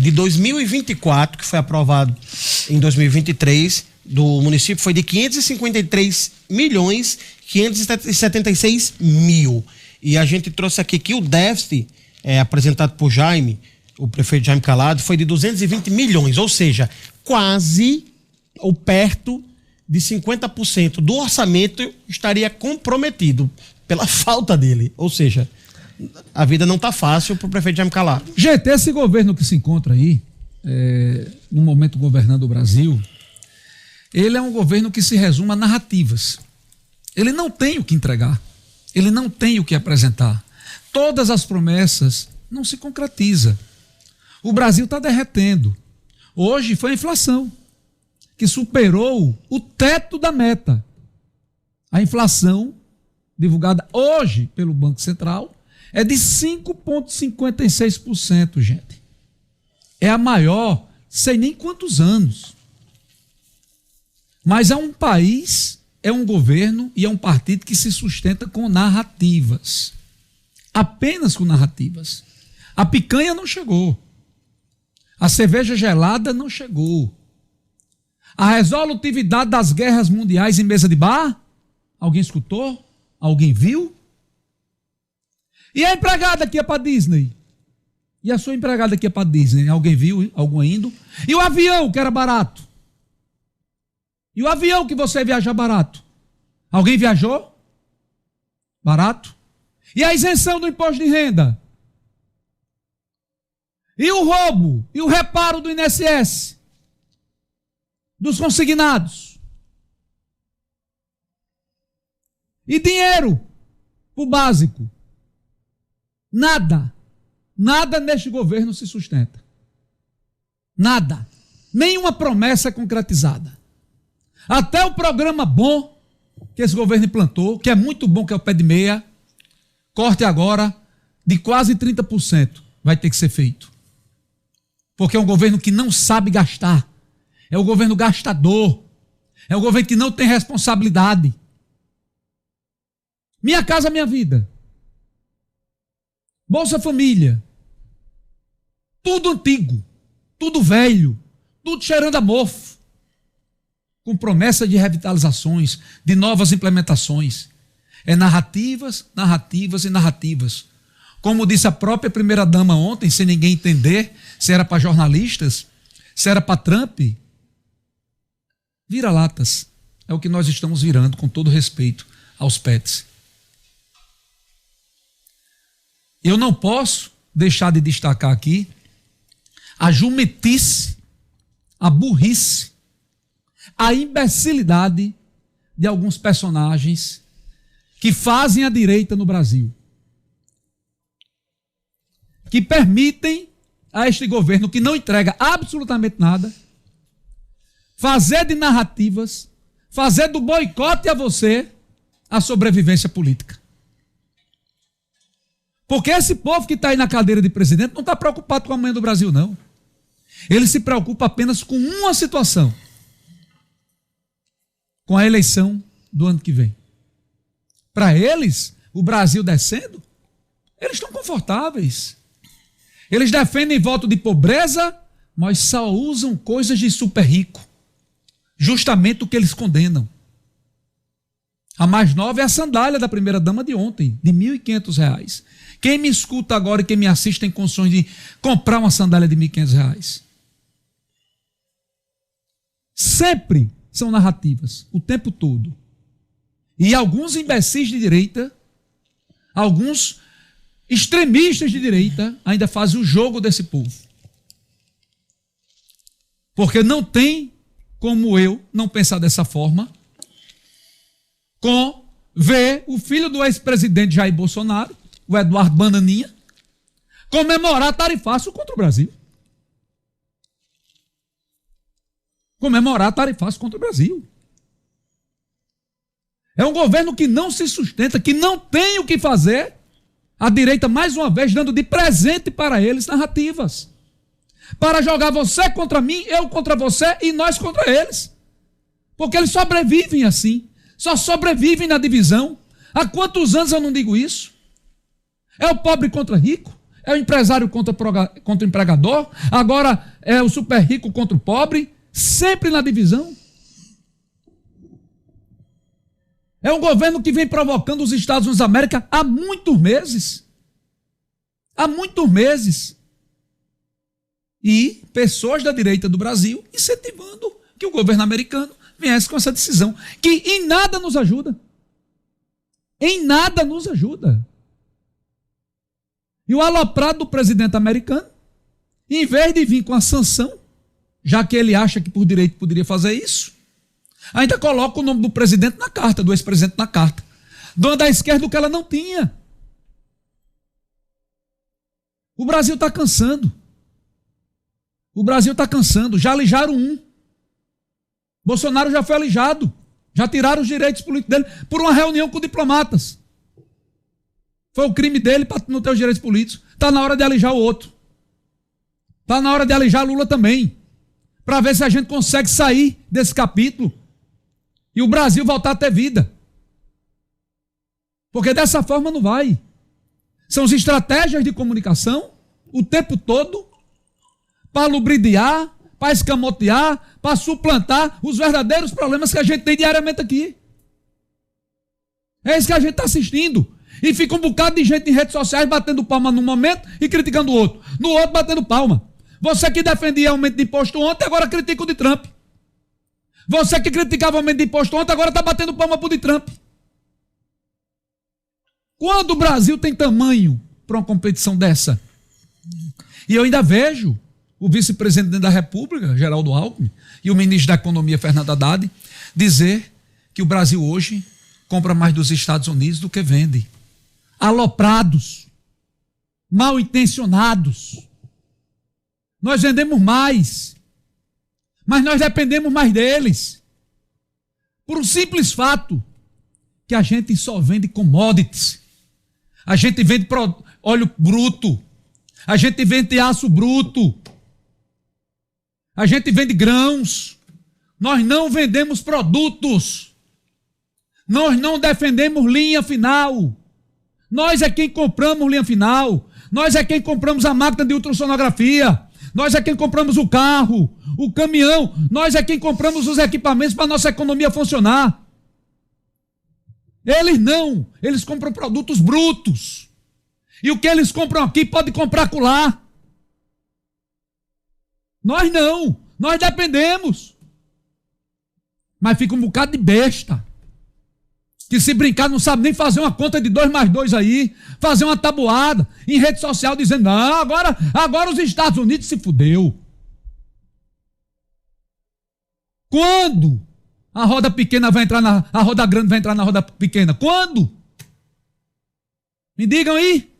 de 2024, que foi aprovado em 2023, do município, foi de 553 milhões 576 mil. E a gente trouxe aqui que o déficit apresentado por Jaime, o prefeito Jaime Calado, foi de 220 milhões, ou seja, quase ou perto de 50% do orçamento estaria comprometido pela falta dele. Ou seja, a vida não está fácil para o prefeito Jaime Calado. Gente, esse governo que se encontra aí, no momento governando o Brasil, ele é um governo que se resume a narrativas. Ele não tem o que entregar. Ele não tem o que apresentar. Todas as promessas não se concretizam. O Brasil está derretendo. Hoje foi a inflação que superou o teto da meta. A inflação, divulgada hoje pelo Banco Central, é de 5,56%, gente. É a maior, sei nem quantos anos. Mas é um país, é um governo e é um partido que se sustenta com narrativas. Apenas com narrativas. A picanha não chegou. A cerveja gelada não chegou. A resolutividade das guerras mundiais em mesa de bar? Alguém escutou? Alguém viu? E a empregada que ia para Disney? E a sua empregada que ia para Disney? Alguém viu? Algum indo? E o avião que era barato? E o avião que você viaja barato? Alguém viajou? Barato? E a isenção do imposto de renda? E o roubo? E o reparo do INSS? Dos consignados? E dinheiro? O básico? Nada. Nada neste governo se sustenta. Nada. Nenhuma promessa é concretizada. Até o programa bom que esse governo implantou, que é muito bom, que é o pé de meia, corte agora de quase 30%. Vai ter que ser feito. Porque é um governo que não sabe gastar. É um governo gastador. É um governo que não tem responsabilidade. Minha Casa Minha Vida. Bolsa Família. Tudo antigo. Tudo velho. Tudo cheirando a mofo. Com promessa de revitalizações, de novas implementações. É narrativas, narrativas e narrativas. Como disse a própria primeira-dama ontem, sem ninguém entender se era para jornalistas, se era para Trump. Vira-latas. É o que nós estamos virando, com todo respeito aos pets. Eu não posso deixar de destacar aqui a jumentice, a burrice, a imbecilidade de alguns personagens que fazem a direita no Brasil. Que permitem a este governo, que não entrega absolutamente nada, fazer de narrativas, fazer do boicote a você a sobrevivência política. Porque esse povo que está aí na cadeira de presidente não está preocupado com a amanhã do Brasil, não. Ele se preocupa apenas com uma situação. Com a eleição do ano que vem. Para eles, o Brasil descendo, eles estão confortáveis. Eles defendem voto de pobreza, mas só usam coisas de super rico. Justamente o que eles condenam. A mais nova é a sandália da primeira-dama de ontem, de R$ 1.500. Quem me escuta agora e quem me assiste tem condições de comprar uma sandália de R$ 1.500. Sempre são narrativas, o tempo todo. E alguns imbecis de direita, alguns extremistas de direita ainda fazem o jogo desse povo. Porque não tem como eu não pensar dessa forma com ver o filho do ex-presidente Jair Bolsonaro, o Eduardo Bananinha, comemorar tarifaço contra o Brasil. Comemorar tarifaço contra o Brasil. É um governo que não se sustenta, que não tem o que fazer. A direita, mais uma vez, dando de presente para eles narrativas. Para jogar você contra mim, eu contra você e nós contra eles. Porque eles sobrevivem assim. Só sobrevivem na divisão. Há quantos anos eu não digo isso? É o pobre contra rico? É o empresário contra o empregador? Agora é o super rico contra o pobre? Sempre na divisão. É um governo que vem provocando os Estados Unidos da América há muitos meses. Há muitos meses. E pessoas da direita do Brasil incentivando que o governo americano viesse com essa decisão, que em nada nos ajuda. Em nada nos ajuda. E o aloprado do presidente americano, em vez de vir com a sanção, já que ele acha que por direito poderia fazer isso, ainda coloca o nome do presidente na carta, do ex-presidente na carta, dando à esquerda o que ela não tinha. O Brasil está cansando. O Brasil está cansando. Já alijaram um. Bolsonaro já foi alijado. Já tiraram os direitos políticos dele por uma reunião com diplomatas. Foi o crime dele para não ter os direitos políticos. Está na hora de alijar o outro. Está na hora de alijar Lula também. Para ver se a gente consegue sair desse capítulo e o Brasil voltar a ter vida. Porque dessa forma não vai. São as estratégias de comunicação o tempo todo para lubridiar, para escamotear, para suplantar os verdadeiros problemas que a gente tem diariamente aqui. É isso que a gente está assistindo. E fica um bocado de gente em redes sociais batendo palma num momento e criticando o outro. No outro batendo palma. Você que defendia aumento de imposto ontem, agora critica o de Trump. Você que criticava o aumento de imposto ontem, agora está batendo palma para o de Trump. Quando o Brasil tem tamanho para uma competição dessa? E eu ainda vejo o vice-presidente da República, Geraldo Alckmin, e o ministro da Economia, Fernando Haddad, dizer que o Brasil hoje compra mais dos Estados Unidos do que vende. Aloprados, mal intencionados. Nós vendemos mais, mas nós dependemos mais deles. Por um simples fato que a gente só vende commodities. A gente vende óleo bruto. A gente vende aço bruto. A gente vende grãos. Nós não vendemos produtos. Nós não defendemos linha final. Nós é quem compramos linha final. Nós é quem compramos a máquina de ultrassonografia. Nós é quem compramos o carro, o caminhão. Nós é quem compramos os equipamentos para a nossa economia funcionar. Eles não. Eles compram produtos brutos. E o que eles compram aqui pode comprar acolá. Nós não. Nós dependemos. Mas fica um bocado de besta. Que se brincar não sabe nem fazer uma conta de 2 mais 2 aí, fazer uma tabuada em rede social dizendo, não, agora os Estados Unidos se fudeu. Quando a roda pequena vai entrar a roda grande vai entrar na roda pequena? Quando? Me digam aí.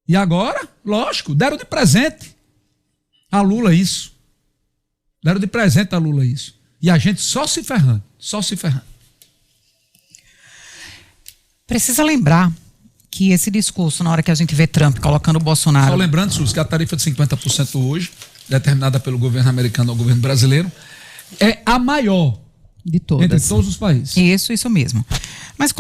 E agora, lógico, deram de presente a Lula isso. Deram de presente a Lula isso. E a gente só se ferrando, só se ferrando. Precisa lembrar que esse discurso, na hora que a gente vê Trump colocando o Bolsonaro... Só lembrando, Suzy, que a tarifa de 50% hoje, determinada pelo governo americano ao governo brasileiro, é a maior de todas. Entre todos os países. Isso mesmo. Mas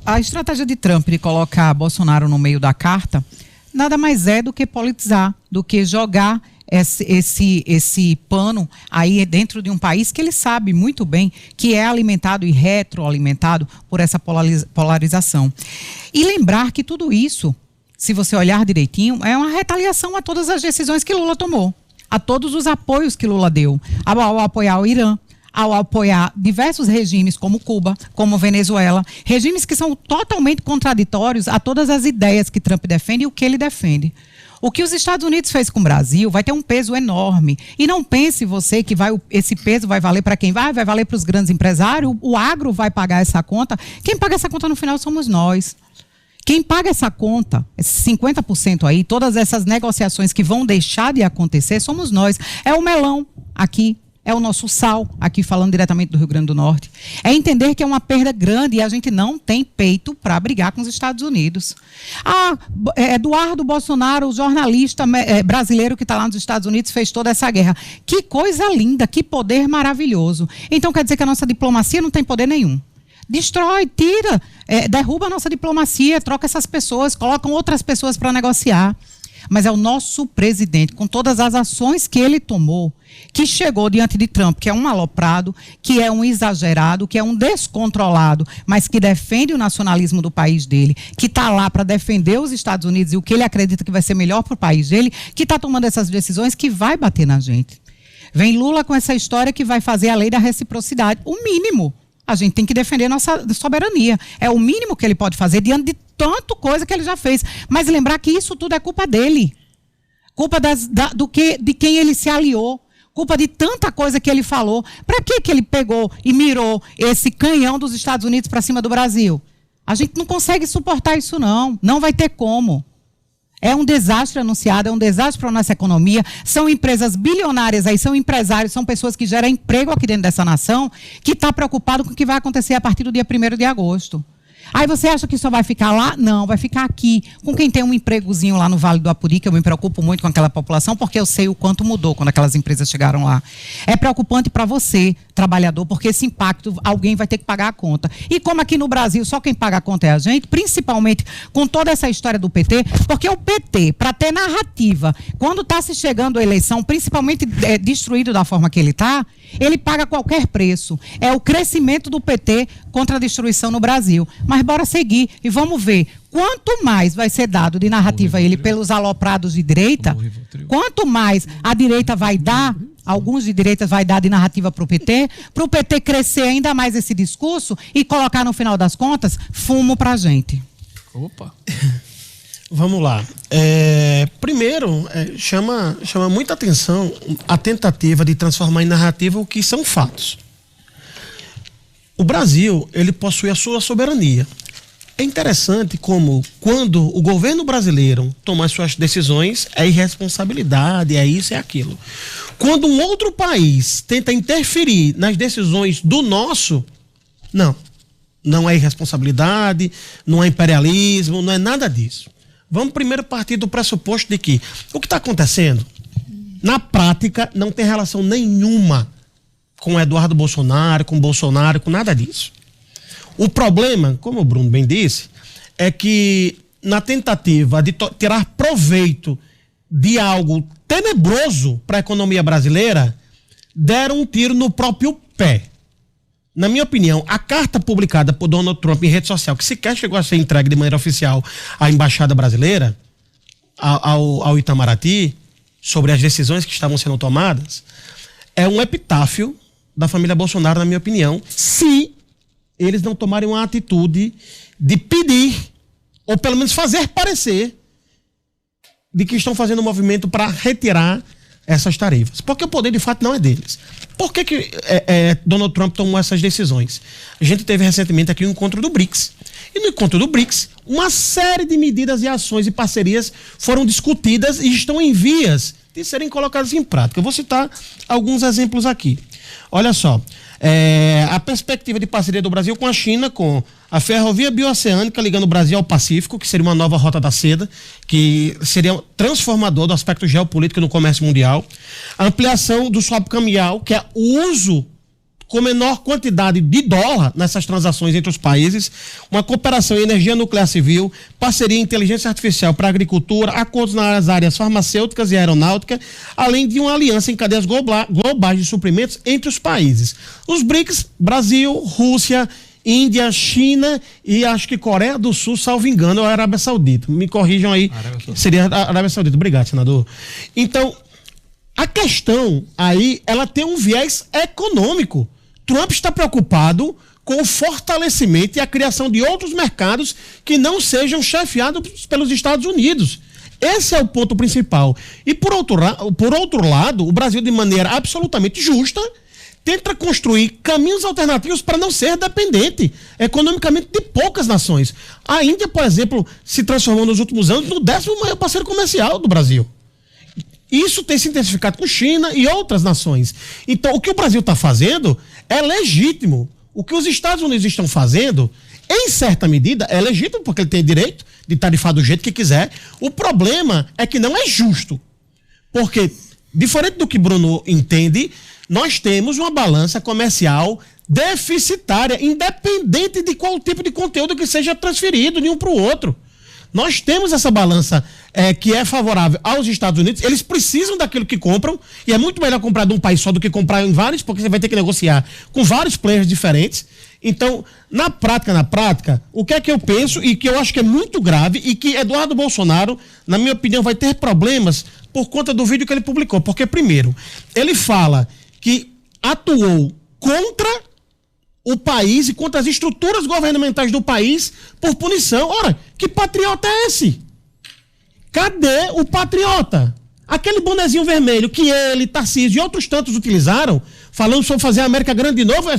a estratégia de Trump de colocar Bolsonaro no meio da carta, nada mais é do que politizar, do que jogar esse pano aí dentro de um país que ele sabe muito bem que é alimentado e retroalimentado por essa polarização. E lembrar que tudo isso, se você olhar direitinho, é uma retaliação a todas as decisões que Lula tomou, a todos os apoios que Lula deu, ao apoiar o Irã, ao apoiar diversos regimes como Cuba, como Venezuela, regimes que são totalmente contraditórios a todas as ideias que Trump defende e o que ele defende. O que os Estados Unidos fez com o Brasil vai ter um peso enorme. E não pense você que esse peso vai valer para quem vai valer para os grandes empresários, o agro vai pagar essa conta. Quem paga essa conta no final somos nós. Quem paga essa conta, esses 50% aí, todas essas negociações que vão deixar de acontecer, somos nós. É o melão aqui. É o nosso sal, aqui falando diretamente do Rio Grande do Norte. É entender que é uma perda grande e a gente não tem peito para brigar com os Estados Unidos. Eduardo Bolsonaro, o jornalista brasileiro que está lá nos Estados Unidos, fez toda essa guerra. Que coisa linda, que poder maravilhoso. Então quer dizer que a nossa diplomacia não tem poder nenhum. Destrói, tira, derruba a nossa diplomacia, troca essas pessoas, colocam outras pessoas para negociar. Mas é o nosso presidente, com todas as ações que ele tomou, que chegou diante de Trump, que é um aloprado, que é um exagerado, que é um descontrolado, mas que defende o nacionalismo do país dele, que está lá para defender os Estados Unidos e o que ele acredita que vai ser melhor para o país dele, que está tomando essas decisões que vai bater na gente. Vem Lula com essa história que vai fazer a lei da reciprocidade. O mínimo. A gente tem que defender nossa soberania. É o mínimo que ele pode fazer diante de tanta coisa que ele já fez. Mas lembrar que isso tudo é culpa dele. Culpa de quem ele se aliou. Culpa de tanta coisa que ele falou. Para que ele pegou e mirou esse canhão dos Estados Unidos para cima do Brasil? A gente não consegue suportar isso, não. Não vai ter como. É um desastre anunciado, é um desastre para a nossa economia. São empresas bilionárias aí, são empresários, são pessoas que geram emprego aqui dentro dessa nação, que está preocupado com o que vai acontecer a partir do dia 1º de agosto. Aí você acha que só vai ficar lá? Não, vai ficar aqui, com quem tem um empregozinho lá no Vale do Apuri, que eu me preocupo muito com aquela população, porque eu sei o quanto mudou quando aquelas empresas chegaram lá. É preocupante para você, trabalhador, porque esse impacto, alguém vai ter que pagar a conta. E como aqui no Brasil só quem paga a conta é a gente, principalmente com toda essa história do PT, porque o PT, para ter narrativa, quando está se chegando a eleição, principalmente destruído da forma que ele está, ele paga qualquer preço. É o crescimento do PT contra a destruição no Brasil. Mas bora seguir e vamos ver. Quanto mais vai ser dado de narrativa a ele pelos aloprados de direita, quanto mais a direita vai dar, alguns de direita vai dar de narrativa para o PT crescer ainda mais esse discurso e colocar no final das contas fumo para a gente. Opa! Vamos lá. Primeiro, chama muita atenção a tentativa de transformar em narrativa o que são fatos. O Brasil, ele possui a sua soberania. É interessante como, quando o governo brasileiro toma as suas decisões, é irresponsabilidade, é isso, é aquilo. Quando um outro país tenta interferir nas decisões do nosso, não é irresponsabilidade, não é imperialismo, não é nada disso. Vamos primeiro partir do pressuposto de que o que está acontecendo, na prática, não tem relação nenhuma com Eduardo Bolsonaro, com nada disso. O problema, como o Bruno bem disse, é que na tentativa de tirar proveito de algo tenebroso para a economia brasileira, deram um tiro no próprio pé. Na minha opinião, a carta publicada por Donald Trump em rede social, que sequer chegou a ser entregue de maneira oficial à Embaixada Brasileira, ao Itamaraty, sobre as decisões que estavam sendo tomadas, é um epitáfio da família Bolsonaro, na minha opinião, se eles não tomarem uma atitude de pedir, ou pelo menos fazer parecer, de que estão fazendo um movimento para retirar essas tarefas. Porque o poder, de fato, não é deles. Por que Donald Trump tomou essas decisões? A gente teve recentemente aqui o encontro do BRICS. E no encontro do BRICS, uma série de medidas e ações e parcerias foram discutidas e estão em vias de serem colocadas em prática. Eu vou citar alguns exemplos aqui. Olha só, a perspectiva de parceria do Brasil com a China, com a ferrovia bioceânica ligando o Brasil ao Pacífico, que seria uma nova rota da seda, que seria transformador do aspecto geopolítico no comércio mundial. A ampliação do swap cambial, que é o uso com menor quantidade de dólar nessas transações entre os países, uma cooperação em energia nuclear civil, parceria em inteligência artificial para a agricultura, acordos nas áreas farmacêuticas e aeronáutica, além de uma aliança em cadeias globais de suprimentos entre os países. Os BRICS, Brasil, Rússia, Índia, China e acho que Coreia do Sul, salvo engano, ou a Arábia Saudita. Me corrijam aí, seria a Arábia Saudita. Obrigado, senador. Então, a questão aí, ela tem um viés econômico. Trump está preocupado com o fortalecimento e a criação de outros mercados que não sejam chefiados pelos Estados Unidos. Esse é o ponto principal. E por outro lado, o Brasil, de maneira absolutamente justa, tenta construir caminhos alternativos para não ser dependente economicamente de poucas nações. A Índia, por exemplo, se transformou nos últimos anos no 10º maior parceiro comercial do Brasil. Isso tem se intensificado com China e outras nações. Então, o que o Brasil está fazendo é legítimo. O que os Estados Unidos estão fazendo, em certa medida, é legítimo, porque ele tem direito de tarifar do jeito que quiser. O problema é que não é justo. Porque, diferente do que Bruno entende, nós temos uma balança comercial deficitária, independente de qual tipo de conteúdo que seja transferido de um para o outro. Nós temos essa balança que é favorável aos Estados Unidos. Eles precisam daquilo que compram, e é muito melhor comprar de um país só do que comprar em vários, porque você vai ter que negociar com vários players diferentes. Então, na prática, o que é que eu penso e que eu acho que é muito grave e que Eduardo Bolsonaro, na minha opinião, vai ter problemas por conta do vídeo que ele publicou. Porque, primeiro, ele fala que atuou contra o país e contra as estruturas governamentais do país por punição. Ora, que patriota é esse? Cadê o patriota? Aquele bonezinho vermelho que ele, Tarcísio e outros tantos utilizaram, falando sobre fazer a América grande de novo,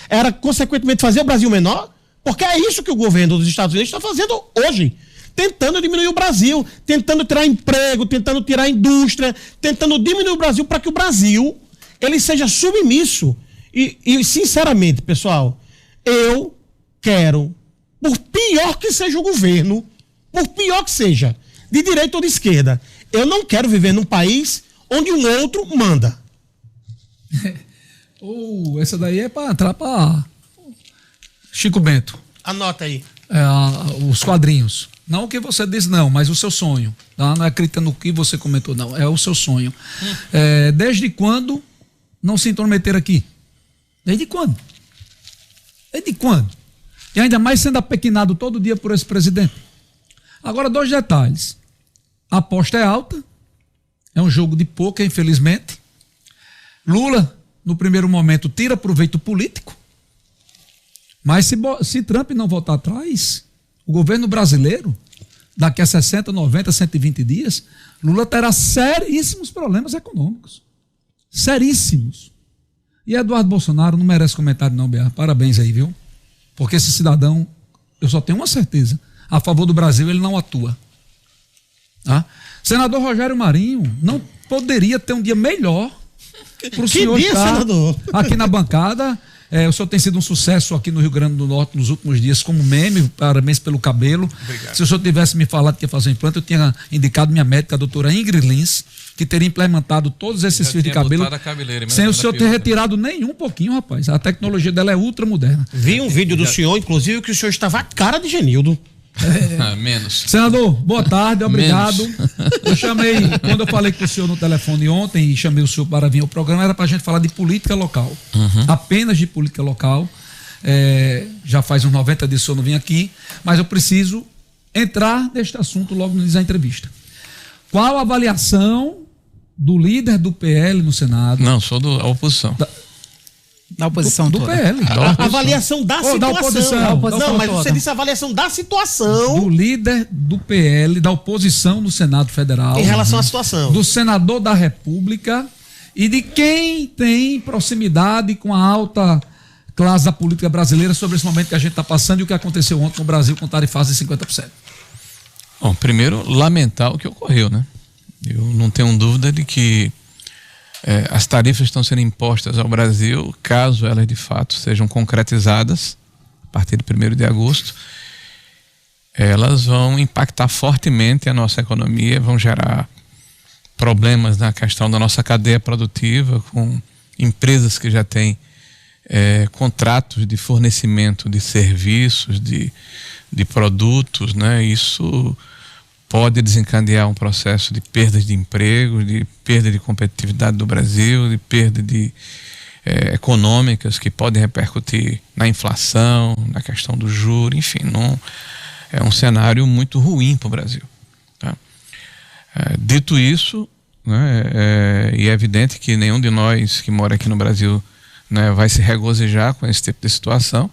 era consequentemente fazer o Brasil menor? Porque é isso que o governo dos Estados Unidos está fazendo hoje. Tentando diminuir o Brasil, tentando tirar emprego, tentando tirar indústria, tentando diminuir o Brasil para que o Brasil ele seja submisso. E, sinceramente, pessoal, eu quero, por pior que seja o governo, por pior que seja, de direita ou de esquerda, eu não quero viver num país onde um outro manda. Essa daí é para entrar para Chico Bento. Anota aí. Os quadrinhos. Não o que você diz, não, mas o seu sonho. Tá? Não é acreditando no que você comentou, não. É o seu sonho. Desde quando não se intrometer aqui? Desde quando? Desde quando? E ainda mais sendo apequinado todo dia por esse presidente. Agora, 2 detalhes. A aposta é alta. É um jogo de pôquer, infelizmente. Lula, no primeiro momento, tira proveito político. Mas se Trump não voltar atrás, o governo brasileiro, daqui a 60, 90, 120 dias, Lula terá seríssimos problemas econômicos. Seríssimos. E Eduardo Bolsonaro não merece comentário não, Bea. Parabéns aí, viu? Porque esse cidadão, eu só tenho uma certeza, a favor do Brasil ele não atua. Tá? Senador Rogério Marinho não poderia ter um dia melhor para o senhor estar senador? Aqui na bancada. O senhor tem sido um sucesso aqui no Rio Grande do Norte nos últimos dias como meme, parabéns pelo cabelo. Obrigado. Se o senhor tivesse me falado que ia fazer um implante, eu tinha indicado minha médica, a doutora Ingrid Lins, que teria implementado todos esses fios de cabelo sem o senhor ter retirado nem um pouquinho, rapaz. A tecnologia dela é ultra moderna. Vi um vídeo do senhor, inclusive, que o senhor estava a cara de Genildo. Menos. Senador, boa tarde, obrigado. Eu chamei, quando eu falei com o senhor no telefone ontem e chamei o senhor para vir ao programa, era para a gente falar de política local, apenas de política local. Já faz uns 90 dias que o senhor não vem aqui, mas eu preciso entrar neste assunto logo no início da entrevista. Qual a avaliação do líder do PL no Senado? Não, sou da oposição. Da oposição do PL. A avaliação da situação. Da oposição. Não, mas você disse a avaliação da situação. Do líder do PL, da oposição no Senado Federal. Em relação à situação. Do senador da República e de quem tem proximidade com a alta classe da política brasileira sobre esse momento que a gente está passando e o que aconteceu ontem no Brasil com tarifas de 50%. Bom, primeiro, lamentar o que ocorreu, né? Eu não tenho dúvida de que as tarifas estão sendo impostas ao Brasil, caso elas de fato sejam concretizadas a partir de 1º de agosto, elas vão impactar fortemente a nossa economia, vão gerar problemas na questão da nossa cadeia produtiva, com empresas que já têm contratos de fornecimento de serviços, de produtos, né? Isso pode desencadear um processo de perda de emprego, de perda de competitividade do Brasil, de perda de econômicas que podem repercutir na inflação, na questão do juro, enfim, é um cenário muito ruim para o Brasil. Tá? Dito isso, né, e é evidente que nenhum de nós que mora aqui no Brasil, né, vai se regozijar com esse tipo de situação,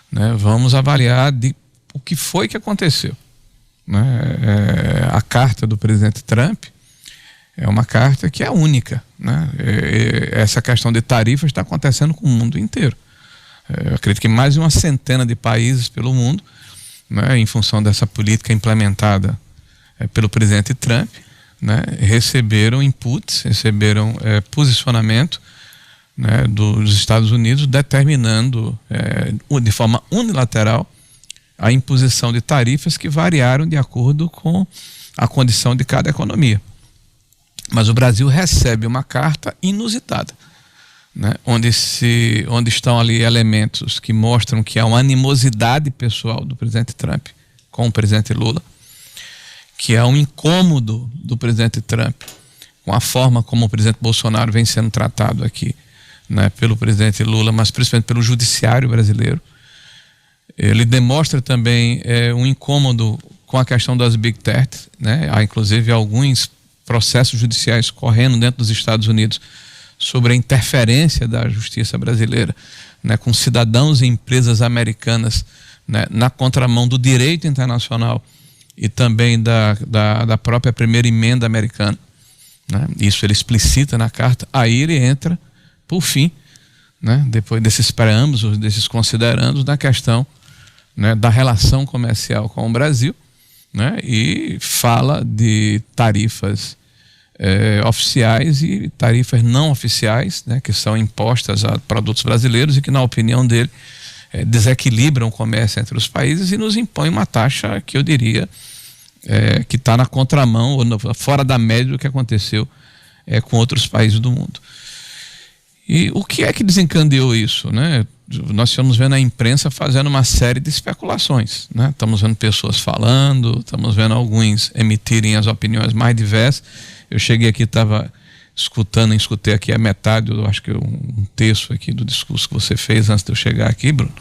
né, vamos avaliar o que foi que aconteceu. A carta do presidente Trump é uma carta que é única, né? Essa questão de tarifas está acontecendo com o mundo inteiro. Eu acredito que mais de uma centena de países pelo mundo, né, em função dessa política implementada pelo presidente Trump, né, receberam inputs, receberam posicionamento, né, dos Estados Unidos determinando de forma unilateral a imposição de tarifas que variaram de acordo com a condição de cada economia. Mas o Brasil recebe uma carta inusitada, né, onde estão ali elementos que mostram que há uma animosidade pessoal do presidente Trump com o presidente Lula, que há um incômodo do presidente Trump com a forma como o presidente Bolsonaro vem sendo tratado aqui, né, pelo presidente Lula, mas principalmente pelo judiciário brasileiro. Ele demonstra também um incômodo com a questão das Big Tech, né? Há inclusive alguns processos judiciais correndo dentro dos Estados Unidos sobre a interferência da justiça brasileira, né, com cidadãos e empresas americanas, né, na contramão do direito internacional e também da própria primeira emenda americana, né? Isso ele explicita na carta. Aí ele entra, por fim, né, depois desses preâmbulos, desses considerandos, na questão, né, da relação comercial com o Brasil, né, e fala de tarifas oficiais e tarifas não oficiais, né, que são impostas a produtos brasileiros e que, na opinião dele, desequilibram o comércio entre os países e nos impõem uma taxa que eu diria que está na contramão ou fora da média do que aconteceu com outros países do mundo. E o que é que desencadeou isso, né? Nós estamos vendo a imprensa fazendo uma série de especulações, né? Estamos vendo pessoas falando, estamos vendo alguns emitirem as opiniões mais diversas. Eu cheguei aqui, estava escutei aqui a metade, eu acho que um terço aqui do discurso que você fez antes de eu chegar aqui, Bruno,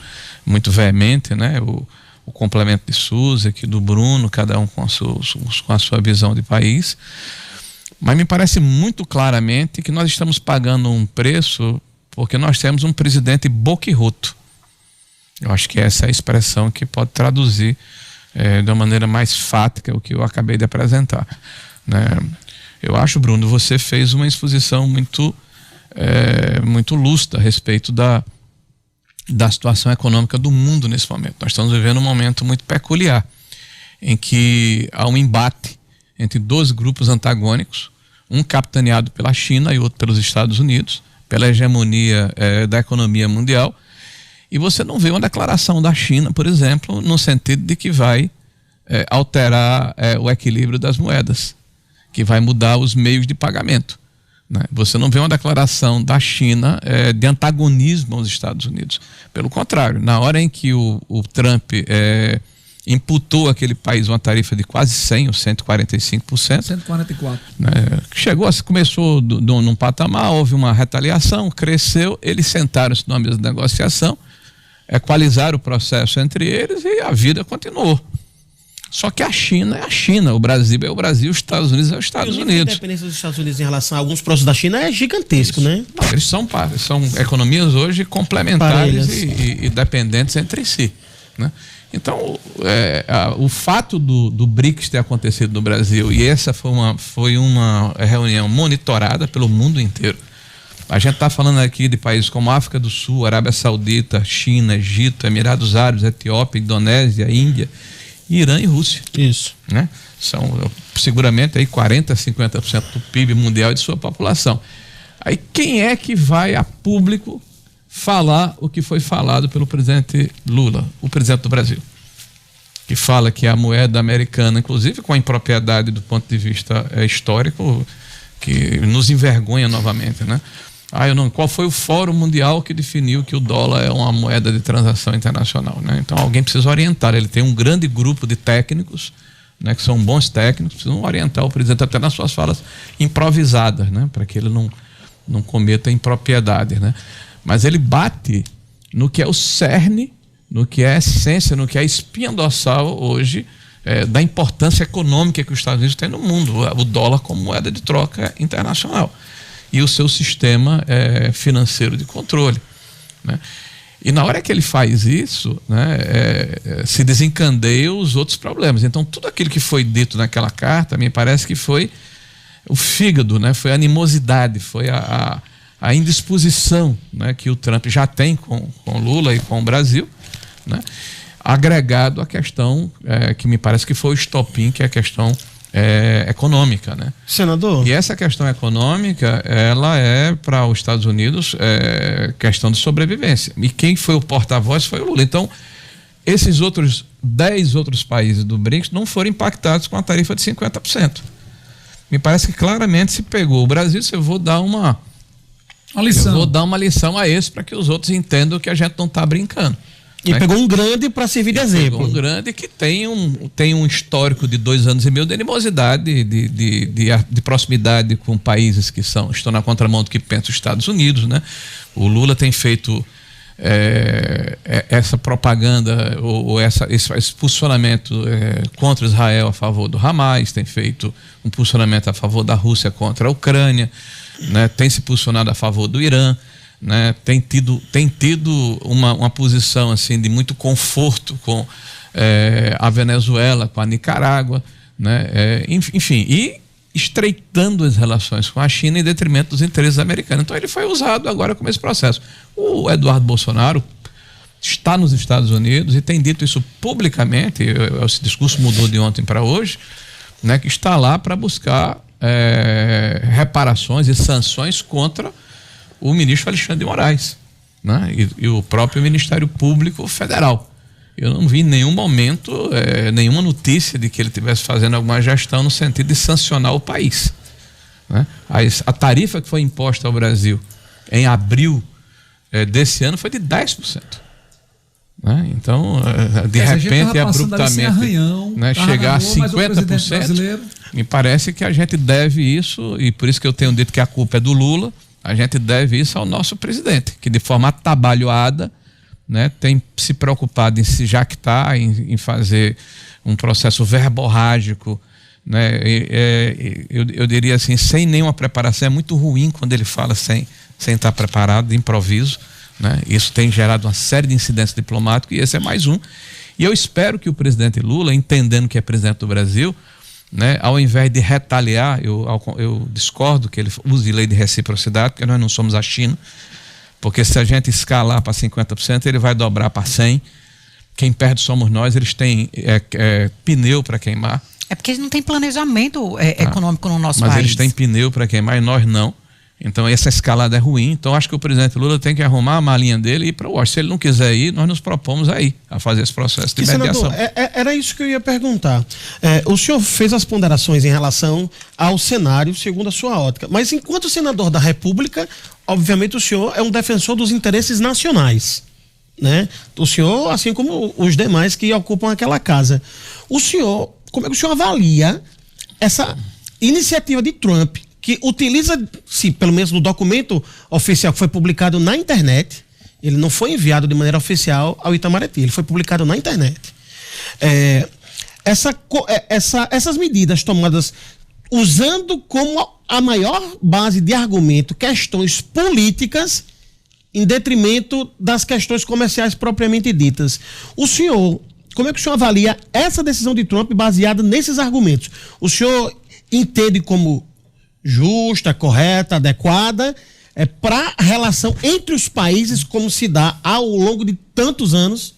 muito veemente, né? O complemento de Souza, aqui do Bruno, cada um com a sua visão de país. Mas me parece muito claramente que nós estamos pagando um preço porque nós temos um presidente boquirroto. Eu acho que essa é a expressão que pode traduzir de uma maneira mais fática o que eu acabei de apresentar, né? Eu acho, Bruno, você fez uma exposição muito lúcida a respeito da situação econômica do mundo nesse momento. Nós estamos vivendo um momento muito peculiar, em que há um embate entre dois grupos antagônicos, um capitaneado pela China e outro pelos Estados Unidos, pela hegemonia da economia mundial, e você não vê uma declaração da China, por exemplo, no sentido de que vai alterar o equilíbrio das moedas, que vai mudar os meios de pagamento, né? Você não vê uma declaração da China de antagonismo aos Estados Unidos. Pelo contrário, na hora em que o Trump imputou àquele país uma tarifa de quase 100% ou 145%. 144%. Né? Começou num patamar, houve uma retaliação, cresceu, eles sentaram-se numa mesa de negociação, equalizaram o processo entre eles e a vida continuou. Só que a China é a China, o Brasil é o Brasil, os Estados Unidos é os Estados Unidos. A independência dos Estados Unidos em relação a alguns produtos da China é gigantesco, né? Não, eles são economias hoje complementares e dependentes entre si, né? Então, o fato do BRICS ter acontecido no Brasil, e essa foi uma reunião monitorada pelo mundo inteiro. A gente está falando aqui de países como África do Sul, Arábia Saudita, China, Egito, Emirados Árabes, Etiópia, Indonésia, Índia, Irã e Rússia. Isso. Né? São seguramente aí 40%, 50% do PIB mundial e de sua população. Aí quem é que vai a público falar o que foi falado pelo presidente Lula, o presidente do Brasil? Que fala que a moeda americana, inclusive com a impropriedade do ponto de vista histórico, que nos envergonha novamente, né? Qual foi o Fórum Mundial que definiu que o dólar é uma moeda de transação internacional, né? Então alguém precisa orientar. Ele tem um grande grupo de técnicos, né, que são bons técnicos, precisam orientar o presidente até nas suas falas improvisadas, né, para que ele não cometa impropriedades, né? Mas ele bate no que é o cerne, no que é a essência, no que é a espinha dorsal hoje da importância econômica que os Estados Unidos têm no mundo, o dólar como moeda de troca internacional e o seu sistema financeiro de controle, né? E na hora que ele faz isso, né, se desencandeiam os outros problemas. Então tudo aquilo que foi dito naquela carta, me parece que foi o fígado, né, foi a animosidade, foi a indisposição, né, que o Trump já tem com Lula e com o Brasil, né, agregado à questão que me parece que foi o estopim, que é a questão econômica, né? Senador? E essa questão econômica, ela é para os Estados Unidos questão de sobrevivência. E quem foi o porta-voz foi o Lula. Então, esses 10 outros países do BRICS não foram impactados com a tarifa de 50%. Me parece que claramente se pegou o Brasil, eu vou dar uma lição. Eu vou dar uma lição a esse para que os outros entendam que a gente não está brincando. E pegou um grande para servir de exemplo. Pegou um grande que tem um histórico de 2 anos e meio de animosidade, de proximidade com países que estão na contramão do que pensa os Estados Unidos, né? O Lula tem feito essa propaganda ou esse posicionamento contra Israel a favor do Hamas, tem feito um posicionamento a favor da Rússia contra a Ucrânia, né? Tem se posicionado a favor do Irã, né? Tem tido uma posição assim de muito conforto com a Venezuela, com a Nicarágua, né? Enfim, e estreitando as relações com a China em detrimento dos interesses americanos. Então ele foi usado agora como esse processo. O Eduardo Bolsonaro está nos Estados Unidos e tem dito isso publicamente, esse discurso mudou de ontem para hoje, né, que está lá para buscar reparações e sanções contra o ministro Alexandre de Moraes, né, e o próprio Ministério Público Federal. Eu não vi em nenhum momento nenhuma notícia de que ele estivesse fazendo alguma gestão no sentido de sancionar o país, né? A tarifa que foi imposta ao Brasil em abril desse ano foi de 10%. Né? Então, de repente, abruptamente, arranhão, né, chegar a 50%, me parece que a gente deve isso, e por isso que eu tenho dito que a culpa é do Lula, a gente deve isso ao nosso presidente, que de forma atabalhoada, né, tem se preocupado em se jactar, em fazer um processo verborrágico, né, eu diria assim, sem nenhuma preparação. É muito ruim quando ele fala sem estar preparado, de improviso, né? Isso tem gerado uma série de incidentes diplomáticos, e esse é mais um. E eu espero que o presidente Lula, entendendo que é presidente do Brasil, né, ao invés de retaliar, eu discordo que ele use lei de reciprocidade, porque nós não somos a China. Porque se a gente escalar para 50%, ele vai dobrar para 100%. Quem perde somos nós, eles têm pneu para queimar. É porque eles não têm planejamento econômico no nosso país. Mas eles têm pneu para queimar e nós não. Então essa escalada é ruim. Então acho que o presidente Lula tem que arrumar a malinha dele e ir para o Washington. Se ele não quiser ir, nós nos propomos a ir a fazer esse processo de mediação. Senador, era isso que eu ia perguntar. O senhor fez as ponderações em relação ao cenário segundo a sua ótica. Mas enquanto senador da República, obviamente o senhor é um defensor dos interesses nacionais, né? O senhor, assim como os demais que ocupam aquela casa. Como é que o senhor avalia essa iniciativa de Trump, que utiliza-se, pelo menos no documento oficial que foi publicado na internet, ele não foi enviado de maneira oficial ao Itamaraty, ele foi publicado na internet. Essas medidas tomadas usando como a maior base de argumento questões políticas em detrimento das questões comerciais propriamente ditas. Como é que o senhor avalia essa decisão de Trump baseada nesses argumentos? O senhor entende como justa, correta, adequada para a relação entre os países, como se dá ao longo de tantos anos?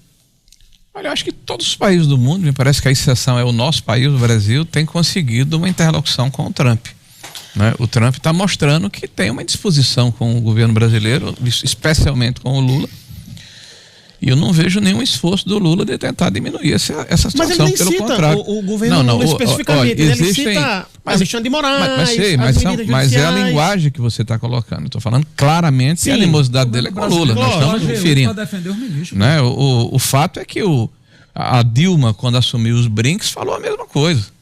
Olha, eu acho que todos os países do mundo, me parece que a exceção é o nosso país, o Brasil, tem conseguido uma interlocução com o Trump, né? O Trump está mostrando que tem uma indisposição com o governo brasileiro, especialmente com o Lula. E eu não vejo nenhum esforço do Lula de tentar diminuir essa situação. Mas ele nem pelo cita contrário. o governo Lula especificamente. Olha, ele cita Alexandre de Moraes, mas é a linguagem que você está colocando. Estou falando claramente que a animosidade dele é com o Lula. Nós estamos referindo. Né? O fato é que a Dilma, quando assumiu os BRICS, falou a mesma coisa.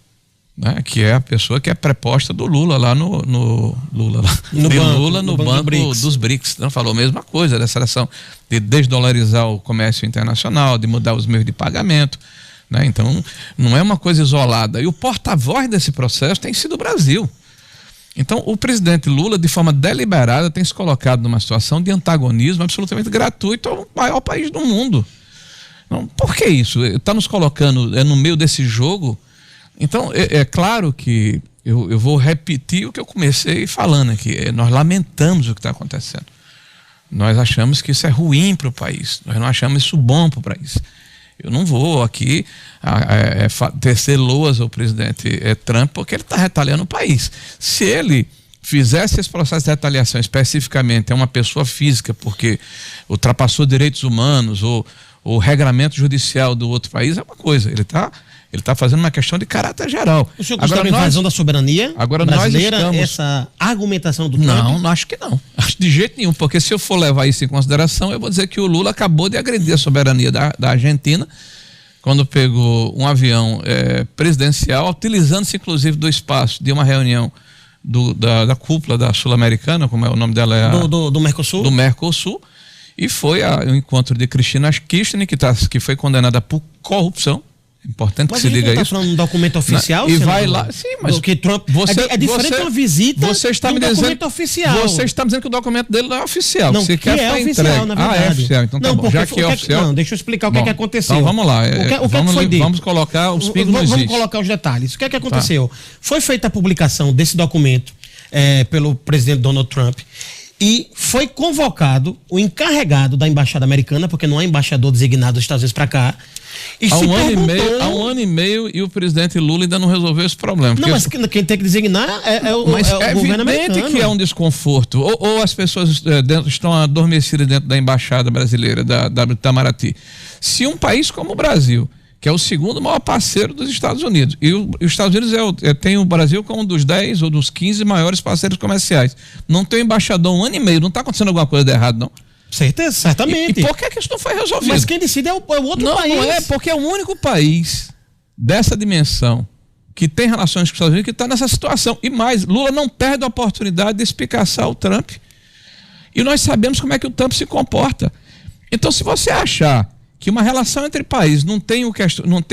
Né, que é a pessoa que é preposta do Lula lá no banco dos BRICS. Não falou a mesma coisa dessa ação de desdolarizar o comércio internacional, de mudar os meios de pagamento, né? Então não é uma coisa isolada. E o porta-voz desse processo tem sido o Brasil. Então o presidente Lula, de forma deliberada, tem se colocado numa situação de antagonismo absolutamente gratuito ao maior país do mundo. Então, por que isso? Está nos colocando no meio desse jogo. Então, é claro que eu vou repetir o que eu comecei falando aqui. Nós lamentamos o que está acontecendo. Nós achamos que isso é ruim para o país. Nós não achamos isso bom para o país. Eu não vou aqui tecer loas ao presidente Trump porque ele está retaliando o país. Se ele fizesse esse processo de retaliação especificamente a uma pessoa física porque ultrapassou direitos humanos ou o regramento judicial do outro país, é uma coisa. Ele está fazendo uma questão de caráter geral. O senhor gosta da invasão da soberania brasileira, essa argumentação do Trump? Não, acho que não. Acho de jeito nenhum, porque se eu for levar isso em consideração, eu vou dizer que o Lula acabou de agredir a soberania da Argentina, quando pegou um avião presidencial, utilizando-se inclusive do espaço de uma reunião da cúpula da Sul-Americana, como é o nome dela? Do Mercosul. Do Mercosul. E foi o encontro de Cristina Kirchner, que foi condenada por corrupção. Importante que se diga isso. Mas falando de um documento oficial? E vai lá, sim, mas que Trump, é diferente de uma visita você está de um me dizendo, documento oficial. Você está me dizendo que o documento dele não é oficial. Não, você que é oficial, entregue. na verdade. É oficial, então tá bom. Já que é oficial... Não, deixa eu explicar o que aconteceu. Então vamos lá. O que foi dito? Vamos colocar os pingos nos is. Vamos colocar os detalhes. O que aconteceu? Foi feita a publicação desse documento pelo presidente Donald Trump e foi convocado o encarregado da embaixada americana, porque não há embaixador designado dos Estados Unidos para cá. Há um ano e meio e o presidente Lula ainda não resolveu esse problema. Não, mas quem tem que designar é o governo americano. Evidente que é um desconforto. Ou as pessoas estão adormecidas dentro da embaixada brasileira, da Itamaraty. Se um país como o Brasil, que é o segundo maior parceiro dos Estados Unidos, e os Estados Unidos tem o Brasil como um dos 10 ou dos 15 maiores parceiros comerciais, não tem embaixador um ano e meio, não está acontecendo alguma coisa de errado, não? Certeza, certamente. E por que isso não foi resolvido? Mas quem decide é o outro país. Não é, porque é o único país dessa dimensão que tem relações com os Estados Unidos que está nessa situação. E mais, Lula não perde a oportunidade de espicaçar o Trump. E nós sabemos como é que o Trump se comporta. Então, se você achar que uma relação entre países não tem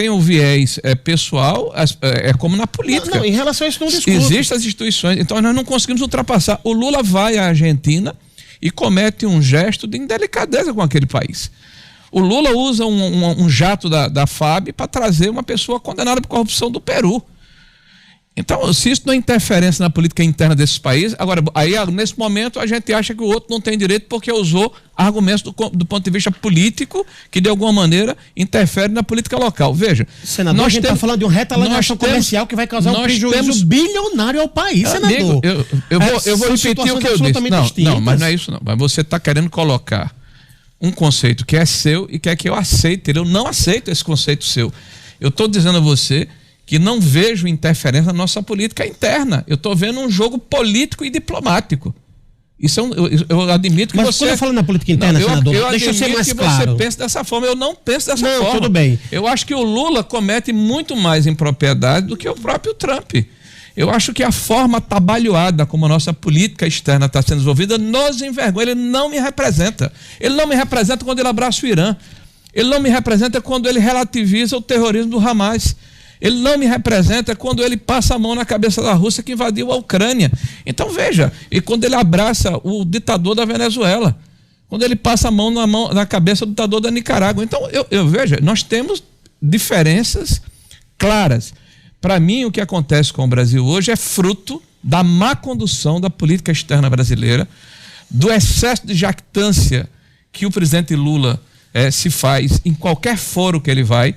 o viés pessoal, é como na política. Não, em relação a isso não discuto. Existem as instituições, então nós não conseguimos ultrapassar. O Lula vai à Argentina e comete um gesto de indelicadeza com aquele país. O Lula usa um jato da FAB para trazer uma pessoa condenada por corrupção do Peru. Então, se isso não é interferência na política interna desses países, agora, aí nesse momento a gente acha que o outro não tem direito porque usou argumentos do ponto de vista político que de alguma maneira interfere na política local. Veja, senador, a gente está falando de uma retaliação comercial que vai causar um prejuízo bilionário ao país, senador. Eu vou repetir o que eu disse. Não, mas não é isso não. Mas você está querendo colocar um conceito que é seu e quer que eu aceite. Eu não aceito esse conceito seu. Eu estou dizendo a você que não vejo interferência na nossa política interna. Eu estou vendo um jogo político e diplomático. Isso eu admito que Mas quando eu falo na política interna, senador, deixa eu ser mais claro. Você pensa dessa forma, eu não penso dessa forma. Tudo bem. Eu acho que o Lula comete muito mais impropriedade do que o próprio Trump. Eu acho que a forma atabalhoada como a nossa política externa está sendo desenvolvida nos envergonha. Ele não me representa. Ele não me representa quando ele abraça o Irã. Ele não me representa quando ele relativiza o terrorismo do Hamas. Ele não me representa quando ele passa a mão na cabeça da Rússia que invadiu a Ucrânia. Então veja, e quando ele abraça o ditador da Venezuela, quando ele passa a mão na cabeça do ditador da Nicarágua. Então eu vejo, nós temos diferenças claras. Para mim, o que acontece com o Brasil hoje é fruto da má condução da política externa brasileira, do excesso de jactância que o presidente Lula se faz em qualquer foro que ele vai.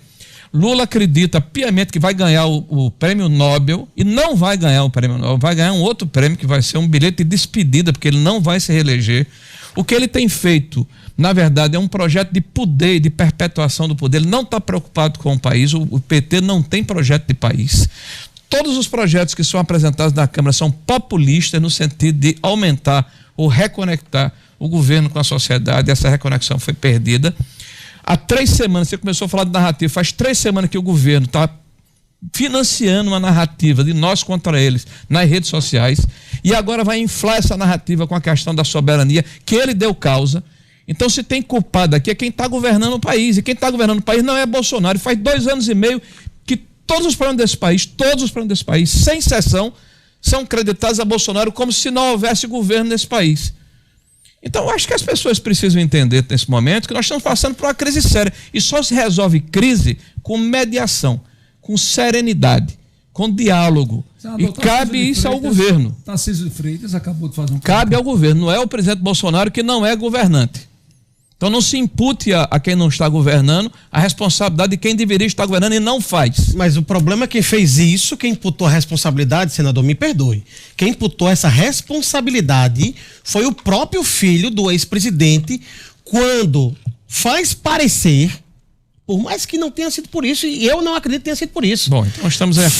Lula acredita piamente que vai ganhar o prêmio Nobel e não vai ganhar o prêmio Nobel, vai ganhar um outro prêmio que vai ser um bilhete de despedida, porque ele não vai se reeleger. O que ele tem feito, na verdade, é um projeto de poder e de perpetuação do poder. Ele não está preocupado com o país, o PT não tem projeto de país. Todos os projetos que são apresentados na Câmara são populistas no sentido de aumentar ou reconectar o governo com a sociedade. Essa reconexão foi perdida. Há 3 semanas, você começou a falar de narrativa, faz 3 semanas que o governo está financiando uma narrativa de nós contra eles nas redes sociais e agora vai inflar essa narrativa com a questão da soberania que ele deu causa. Então, se tem culpado aqui é quem está governando o país, e quem está governando o país não é Bolsonaro. Faz 2 anos e meio que todos os problemas desse país, sem exceção, são creditados a Bolsonaro como se não houvesse governo nesse país. Então, eu acho que as pessoas precisam entender nesse momento que nós estamos passando por uma crise séria. E só se resolve crise com mediação, com serenidade, com diálogo. Senador, e cabe isso ao governo. Tarcísio de Freitas acabou de fazer um... Cabe ao governo, não é o presidente Bolsonaro que não é governante. Então não se impute a quem não está governando a responsabilidade de quem deveria estar governando e não faz. Mas o problema é quem fez isso, quem imputou a responsabilidade, senador, me perdoe. Quem imputou essa responsabilidade foi o próprio filho do ex-presidente, quando faz parecer, por mais que não tenha sido por isso, e eu não acredito que tenha sido por isso. Bom, então nós estamos aí.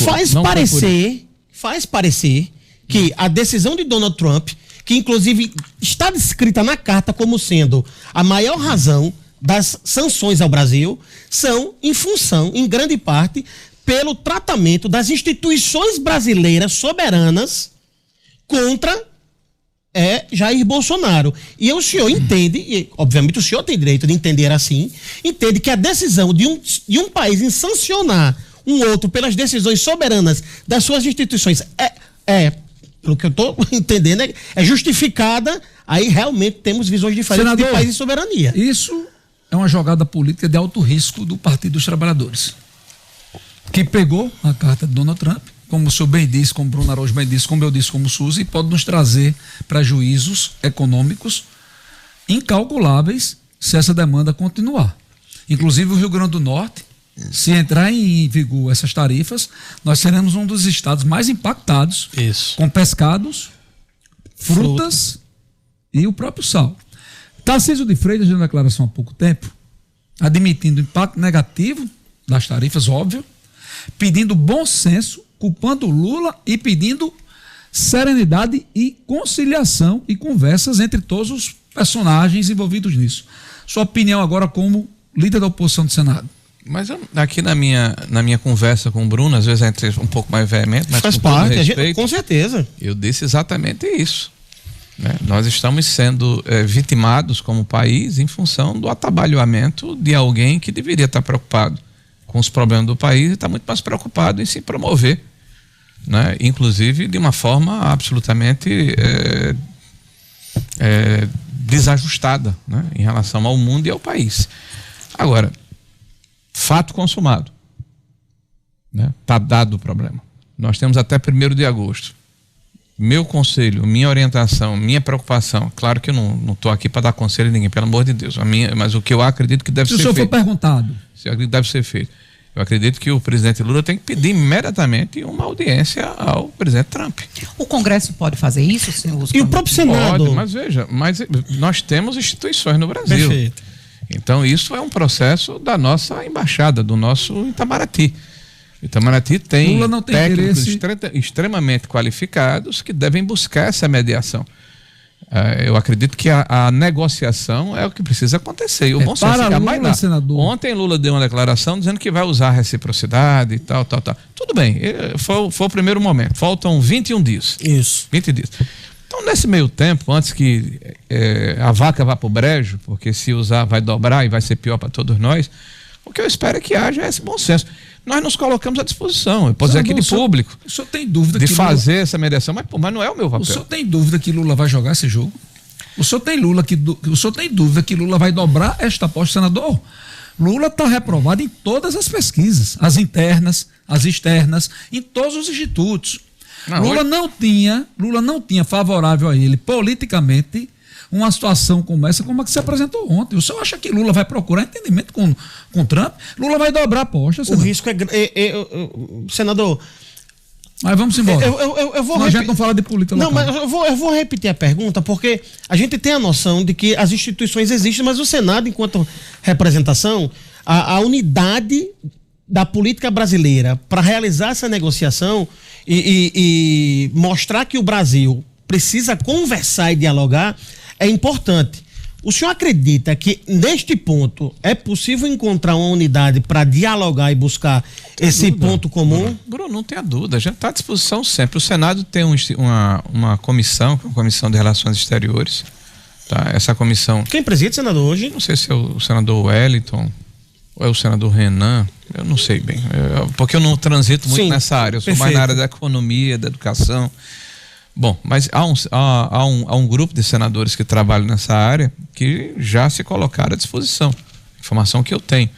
Faz parecer que a decisão de Donald Trump, que inclusive está descrita na carta como sendo a maior razão das sanções ao Brasil, são em função, em grande parte, pelo tratamento das instituições brasileiras soberanas contra é Jair Bolsonaro. E o senhor entende, e obviamente o senhor tem direito de entender assim, entende que a decisão de um país em sancionar um outro pelas decisões soberanas das suas instituições pelo que eu estou entendendo, é justificada. Aí realmente temos visões diferentes, senador, de país e soberania. Isso é uma jogada política de alto risco do Partido dos Trabalhadores, que pegou a carta de Donald Trump, como o senhor bem disse, como o Bruno Araújo bem disse, como eu disse, como o Suzy, pode nos trazer prejuízos econômicos incalculáveis se essa demanda continuar. Inclusive o Rio Grande do Norte, se entrar em vigor essas tarifas, nós seremos um dos estados mais impactados. Isso. Com pescados, frutas e o próprio sal. Tarcísio de Freitas deu uma declaração há pouco tempo, admitindo o impacto negativo das tarifas, óbvio, pedindo bom senso, culpando Lula e pedindo serenidade e conciliação e conversas entre todos os personagens envolvidos nisso. Sua opinião agora como líder da oposição do Senado. Mas aqui na minha conversa com o Bruno, às vezes é um pouco mais veemente, mas faz com todo parte, respeito, com certeza. Eu disse exatamente isso. Né? Nós estamos sendo vitimados como país em função do atabalhoamento de alguém que deveria estar preocupado com os problemas do país e está muito mais preocupado em se promover, né? Inclusive de uma forma absolutamente desajustada, né? Em relação ao mundo e ao país. Agora, fato consumado, né? Tá dado o problema. Nós temos até 1º de agosto. Meu conselho, minha orientação, minha preocupação, claro que eu não estou aqui para dar conselho a ninguém, pelo amor de Deus, mas o que eu acredito que deve ser feito. Se o senhor for perguntado. Se eu acredito que deve ser feito. Eu acredito que o presidente Lula tem que pedir imediatamente uma audiência ao presidente Trump. O Congresso pode fazer isso, senhor? E o próprio Senado? Pode, mas veja, nós temos instituições no Brasil. Perfeito. Então isso é um processo da nossa embaixada, do nosso Itamaraty. Itamaraty tem Lula não tem técnicos extremamente qualificados que devem buscar essa mediação. Eu acredito que a negociação é o que precisa acontecer. E o bom senso vai dar. Senador. Ontem Lula deu uma declaração dizendo que vai usar reciprocidade e tal. Tudo bem, foi o primeiro momento. Faltam 21 dias. Isso. 20 dias. Então, nesse meio tempo, antes que a vaca vá para o brejo, porque se usar vai dobrar e vai ser pior para todos nós, o que eu espero é que haja esse bom senso. Nós nos colocamos à disposição, eu posso dizer aqui de público, o senhor tem dúvida de fazer essa mediação, mas não é o meu papel. O senhor tem dúvida que Lula vai jogar esse jogo? O senhor tem dúvida que Lula vai dobrar esta aposta, senador? Lula está reprovado em todas as pesquisas, as internas, as externas, em todos os institutos. Lula não tinha favorável a ele politicamente uma situação como essa, como a que se apresentou ontem. O senhor acha que Lula vai procurar entendimento com Trump? Lula vai dobrar a aposta, senador. O risco senador... Mas vamos embora. A gente não fala de política local. Não, mas eu vou repetir a pergunta, porque a gente tem a noção de que as instituições existem, mas o Senado, enquanto representação, a unidade da política brasileira para realizar essa negociação e mostrar que o Brasil precisa conversar e dialogar é importante. O senhor acredita que neste ponto é possível encontrar uma unidade para dialogar e buscar esse ponto comum? Bruno, não tenha dúvida, a gente está à disposição sempre. O Senado tem uma comissão de Relações Exteriores, tá? Essa comissão... Quem preside, senador, hoje? Não sei se é o senador Wellington ou é o senador Renan, eu não sei bem, porque eu não transito muito nessa área, eu sou mais na área da economia, da educação. Bom, mas há um grupo de senadores que trabalham nessa área que já se colocaram à disposição, informação que eu tenho.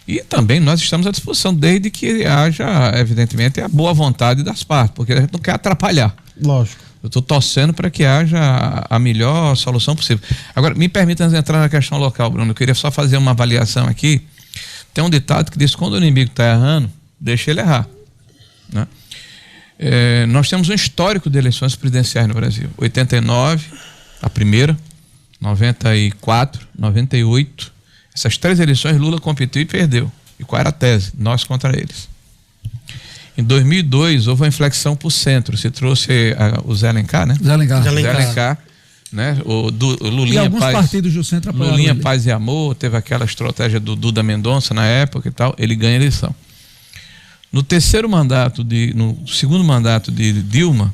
E também nós estamos à disposição, desde que haja, evidentemente, a boa vontade das partes, porque a gente não quer atrapalhar. Lógico. Eu estou torcendo para que haja a melhor solução possível. Agora, me permita entrar na questão local, Bruno, eu queria só fazer uma avaliação aqui. Tem um ditado que diz que quando o inimigo está errando, deixa ele errar, né? Nós temos um histórico de eleições presidenciais no Brasil. 89, a primeira, 94, 98. Essas 3 eleições Lula competiu e perdeu. E qual era a tese? Nós contra eles. Em 2002 houve uma inflexão para o centro. Se trouxe o Zé Alencar, né? Zé Alencar, né? O Lulinha, e alguns partidos do centro apoiaram Lulinha, ele. Paz e Amor, teve aquela estratégia do Duda Mendonça na época e tal. Ele ganha a eleição. No segundo mandato de Dilma,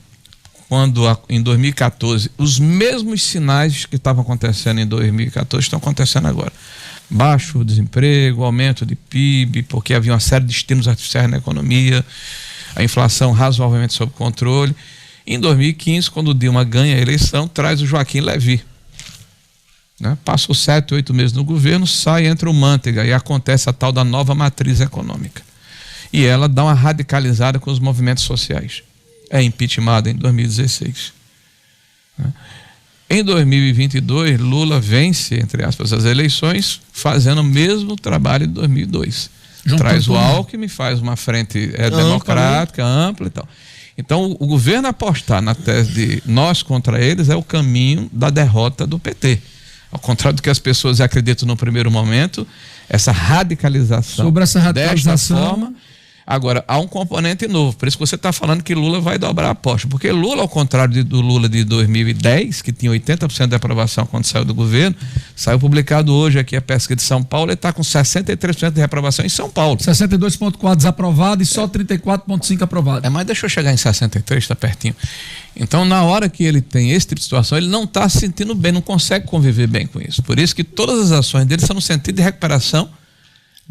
quando em 2014 os mesmos sinais que estavam acontecendo em 2014 estão acontecendo agora. Baixo desemprego, aumento de PIB, porque havia uma série de estímulos artificiais na economia, a inflação razoavelmente sob controle. Em 2015, quando o Dilma ganha a eleição, traz o Joaquim Levy. Né? Passou 7, 8 meses no governo, sai, entra o Manteiga e acontece a tal da nova matriz econômica. E ela dá uma radicalizada com os movimentos sociais. É impeachmentada em 2016. Né? Em 2022, Lula vence, entre aspas, as eleições, fazendo o mesmo trabalho de 2002. Traz o Alckmin, faz uma frente democrática, ampla e tal. Então, o governo apostar na tese de nós contra eles é o caminho da derrota do PT. Ao contrário do que as pessoas acreditam no primeiro momento, essa radicalização. Sobre essa radicalização. Desta forma. Agora, há um componente novo, por isso que você está falando que Lula vai dobrar a aposta, porque Lula, ao contrário do Lula de 2010, que tinha 80% de aprovação quando saiu do governo, saiu publicado hoje aqui a pesquisa de São Paulo, ele está com 63% de reprovação em São Paulo. 62,4% desaprovado e só 34,5% aprovado. Mas deixa eu chegar em 63, está pertinho. Então, na hora que ele tem esse tipo de situação, ele não está se sentindo bem, não consegue conviver bem com isso. Por isso que todas as ações dele são no sentido de recuperação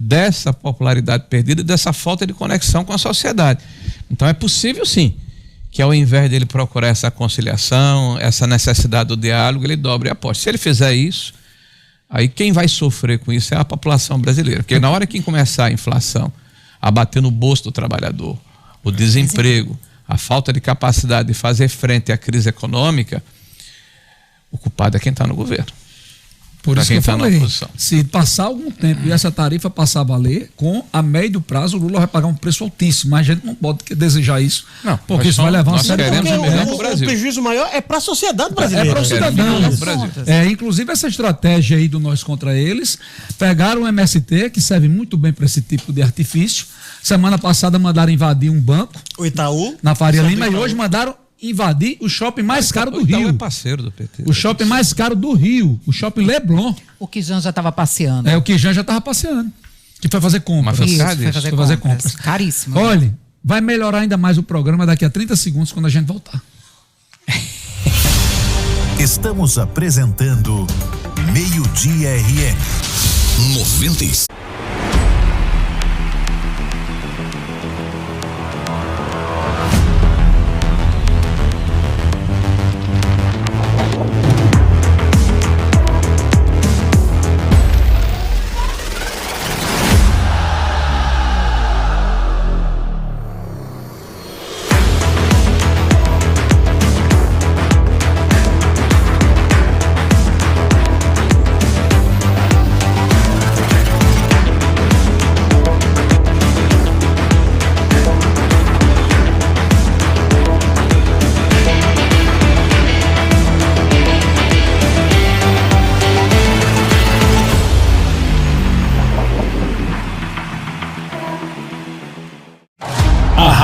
dessa popularidade perdida e dessa falta de conexão com a sociedade. Então é possível sim que ao invés dele procurar essa conciliação, essa necessidade do diálogo, ele dobre a aposta. Se ele fizer isso, aí quem vai sofrer com isso é a população brasileira, porque na hora que começar a inflação a bater no bolso do trabalhador, o desemprego, a falta de capacidade de fazer frente à crise econômica, o culpado é quem está no governo. Por isso que eu falei, se passar algum tempo e essa tarifa passar a valer, com a médio prazo o Lula vai pagar um preço altíssimo, mas a gente não pode desejar isso, não, porque isso vai levar uma série de o prejuízo maior é para a sociedade brasileira. É para o cidadão. Inclusive essa estratégia aí do nós contra eles, pegaram o MST, que serve muito bem para esse tipo de artifício. Semana passada mandaram invadir um banco, o Itaú, na Faria Lima, e hoje mandaram invadir o shopping mais caro do Rio. É parceiro do PT. O shopping mais caro do Rio, o shopping Leblon. O Quijan já estava passeando. O Quijan já estava passeando. Que foi fazer compras. Foi fazer compras. Caríssimo. Olha, vai melhorar ainda mais o programa daqui a 30 segundos quando a gente voltar. Estamos apresentando Meio-Dia RN 96.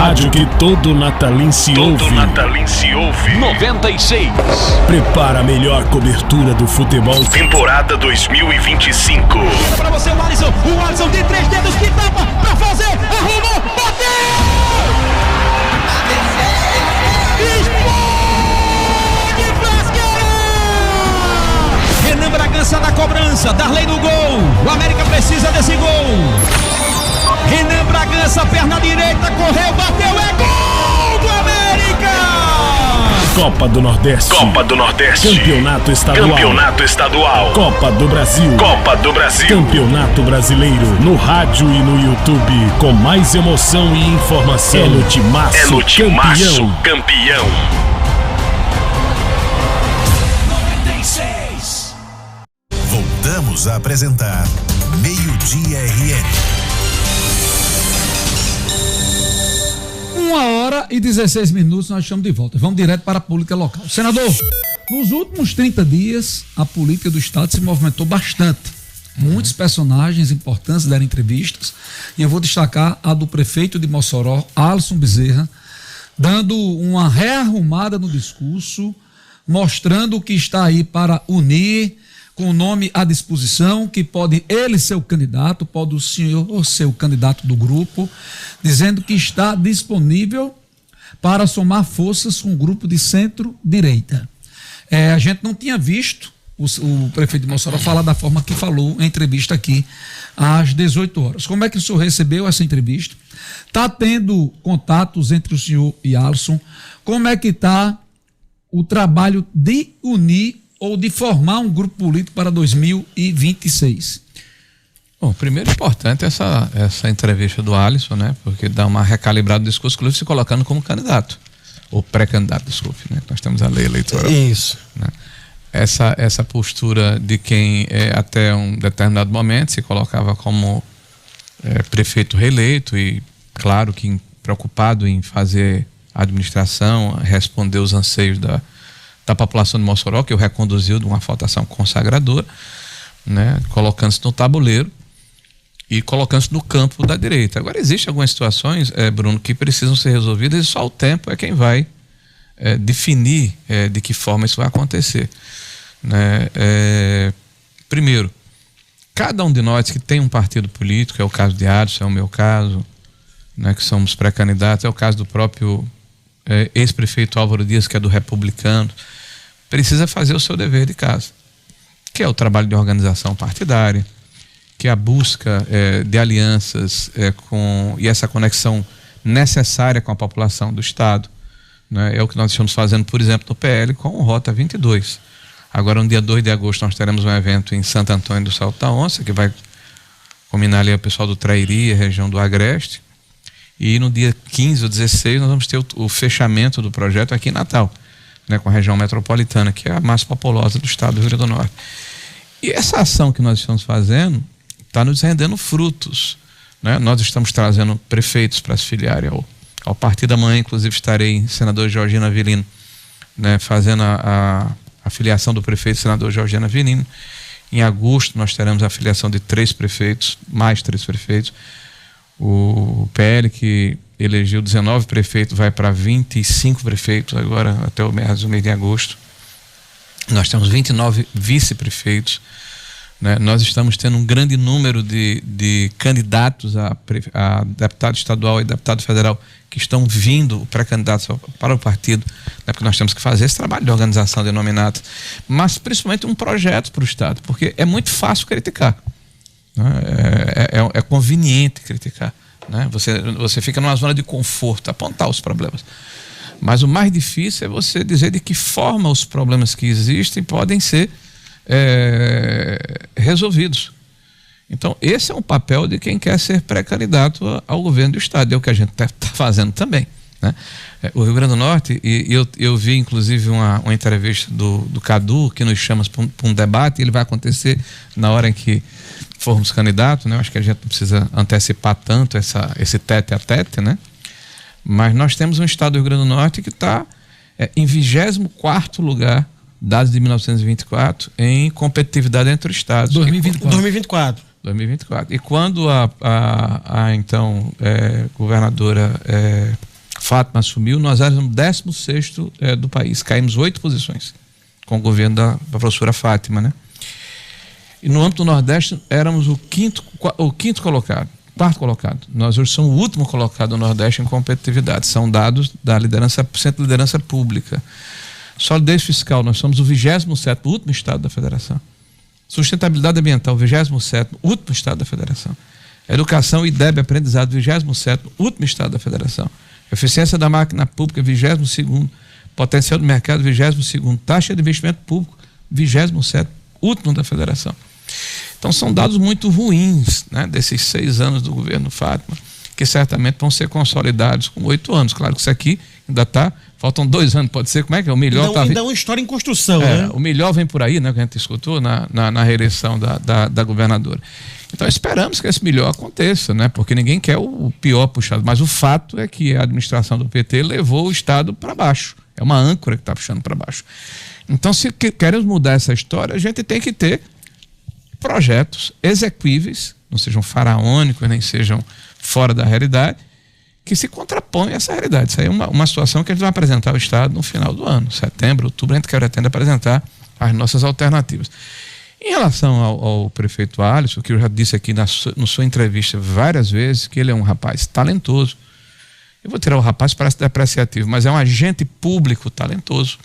Rádio que todo natalense ouve. 96. Prepara a melhor cobertura do futebol. Temporada 2025. Pra você o Alisson tem 3 dedos que tapa pra fazer, arrumou, bateu! Explode Frasqueira! Renan Bragança na cobrança, Darley no gol. O América precisa desse gol. Renan Bragança, perna direita, correu, bateu, é gol do América! Copa do Nordeste. Campeonato Estadual. Copa do Brasil. Campeonato Brasileiro. No rádio e no YouTube. Com mais emoção e informação. É no Timaço campeão. 96. Voltamos a apresentar Meio-Dia RN. 1h16, nós estamos de volta. Vamos direto para a política local. Senador, nos últimos 30 dias, a política do Estado se movimentou bastante. Muitos personagens importantes deram entrevistas. E eu vou destacar a do prefeito de Mossoró, Alisson Bezerra, dando uma rearrumada no discurso, mostrando que está aí para unir, com o nome à disposição, que pode ele ser o candidato, pode o senhor ser o candidato do grupo, dizendo que está disponível para somar forças com o grupo de centro-direita. A gente não tinha visto o prefeito de Mossoró falar da forma que falou em entrevista aqui às 18 horas. Como é que o senhor recebeu essa entrevista? Está tendo contatos entre o senhor e Alisson? Como é que está o trabalho de unir ou de formar um grupo político para 2026? Bom, primeiro importante essa entrevista do Alisson, né? Porque dá uma recalibrada no discurso, inclusive se colocando como candidato, ou pré-candidato, desculpe, né? Nós temos a lei eleitoral. Isso. Né? Essa postura de quem até um determinado momento se colocava como prefeito reeleito e, claro, que preocupado em fazer a administração, responder os anseios da população de Mossoró, que o reconduziu de uma votação consagradora, né? Colocando-se no tabuleiro e colocando-se no campo da direita. Agora, existem algumas situações, Bruno, que precisam ser resolvidas e só o tempo é quem vai definir de que forma isso vai acontecer. Né? Primeiro, cada um de nós que tem um partido político, é o caso de Adson, é o meu caso, né, que somos pré-candidatos, é o caso do próprio ex-prefeito Álvaro Dias, que é do Republicano, precisa fazer o seu dever de casa, que é o trabalho de organização partidária, que é a busca de alianças e essa conexão necessária com a população do Estado. Né? É o que nós estamos fazendo, por exemplo, no PL com o Rota 22. Agora, no dia 2 de agosto, nós teremos um evento em Santo Antônio do Salto da Onça, que vai combinar ali o pessoal do Trairi, a região do Agreste. E no dia 15 ou 16, nós vamos ter o fechamento do projeto aqui em Natal, né, com a região metropolitana, que é a mais populosa do estado do Rio Grande do Norte. E essa ação que nós estamos fazendo está nos rendendo frutos. Né? Nós estamos trazendo prefeitos para se filiarem ao partido. Amanhã, inclusive, estarei em senador Georgina Avelino, né, fazendo a filiação do prefeito senador Georgina Avelino. Em agosto, nós teremos a filiação de 3 prefeitos, mais 3 prefeitos. O PL, que elegeu 19 prefeitos, vai para 25 prefeitos agora, até o mês de agosto. Nós temos 29 vice-prefeitos. Né? Nós estamos tendo um grande número de candidatos a deputado estadual e deputado federal que estão vindo pré-candidatos para o partido, né? Porque nós temos que fazer esse trabalho de organização de nominados, mas principalmente um projeto para o Estado, porque é muito fácil criticar. Né? É conveniente criticar. Né? Você fica numa zona de conforto, apontar os problemas. Mas o mais difícil é você dizer de que forma os problemas que existem podem ser resolvidos. Então, esse é um papel de quem quer ser pré-candidato ao governo do Estado, é o que a gente está fazendo também. Né? O Rio Grande do Norte, e eu vi inclusive uma entrevista do Cadu, que nos chama para um debate, e ele vai acontecer na hora em que formos candidatos, né? Eu acho que a gente não precisa antecipar tanto esse tete a tete, né? Mas nós temos um estado do Rio Grande do Norte que está em 24º lugar, dados de 1924, em competitividade entre os estados. 2024. E quando a então governadora Fátima assumiu, nós éramos 16º do país, caímos 8 posições com o governo da professora Fátima, né? E no âmbito do Nordeste éramos o quinto colocado, 4º colocado. Nós hoje somos o último colocado no Nordeste em competitividade. São dados da Centro de Liderança Pública. Solidez fiscal, nós somos o 27º, último estado da federação. Sustentabilidade ambiental, 27º, último estado da federação. Educação e IDEB, aprendizado, 27º, último estado da federação. Eficiência da máquina pública, 22º. Potencial do mercado, 22º. Taxa de investimento público, 27º, último da federação. Então são dados muito ruins, né, desses 6 anos do governo Fátima, que certamente vão ser consolidados com 8 anos. Claro que isso aqui ainda faltam 2 anos, pode ser, como é que é? O melhor ainda é uma história em construção, né? O melhor vem por aí, né, que a gente escutou na reeleição da governadora. Então esperamos que esse melhor aconteça, né, porque ninguém quer o pior puxado, mas o fato é que a administração do PT levou o Estado para baixo, é uma âncora que está puxando para baixo. Então, se queremos mudar essa história, a gente tem que ter projetos exequíveis, não sejam faraônicos, nem sejam fora da realidade, que se contrapõem a essa realidade. Isso aí é uma situação que a gente vai apresentar ao Estado no final do ano, setembro, outubro, a gente pretende apresentar as nossas alternativas. Em relação ao prefeito Alisson, que eu já disse aqui na sua entrevista várias vezes, que ele é um rapaz talentoso, eu vou tirar o rapaz, parece depreciativo, mas é um agente público talentoso,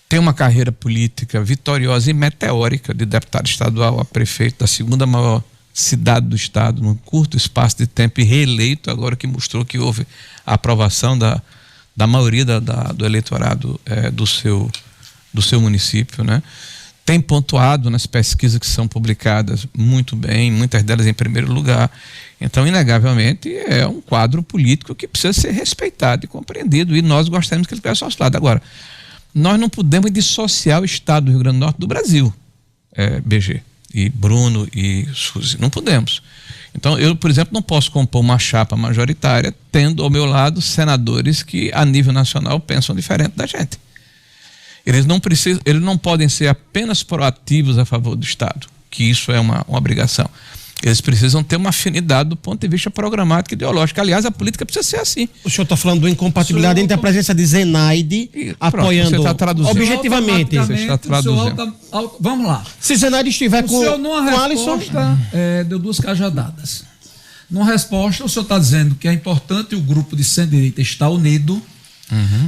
tem uma carreira política vitoriosa e meteórica, de deputado estadual a prefeito da segunda maior cidade do estado, num curto espaço de tempo, e reeleito agora, que mostrou que houve a aprovação da maioria do eleitorado do seu município, né? Tem pontuado nas pesquisas que são publicadas muito bem, muitas delas em primeiro lugar. Então, inegavelmente, é um quadro político que precisa ser respeitado e compreendido, e nós gostaríamos que ele estivesse ao nosso lado. Agora, nós não podemos dissociar o estado do Rio Grande do Norte do Brasil, BG, e Bruno e Suzy, não podemos. Então, eu, por exemplo, não posso compor uma chapa majoritária tendo ao meu lado senadores que, a nível nacional, pensam diferente da gente. Eles não podem ser apenas proativos a favor do Estado, que isso é uma obrigação. Eles precisam ter uma afinidade do ponto de vista programático e ideológico. Aliás, a política precisa ser assim. O senhor está falando de incompatibilidade entre a presença de Zenaide apoiando. Você está traduzindo. Objetivamente. Você está traduzindo. Vamos lá. Se Zenaide estiver com o Alisson, deu duas cajadadas. Numa resposta, o senhor está dizendo que é importante o grupo de centro-direita estar unido,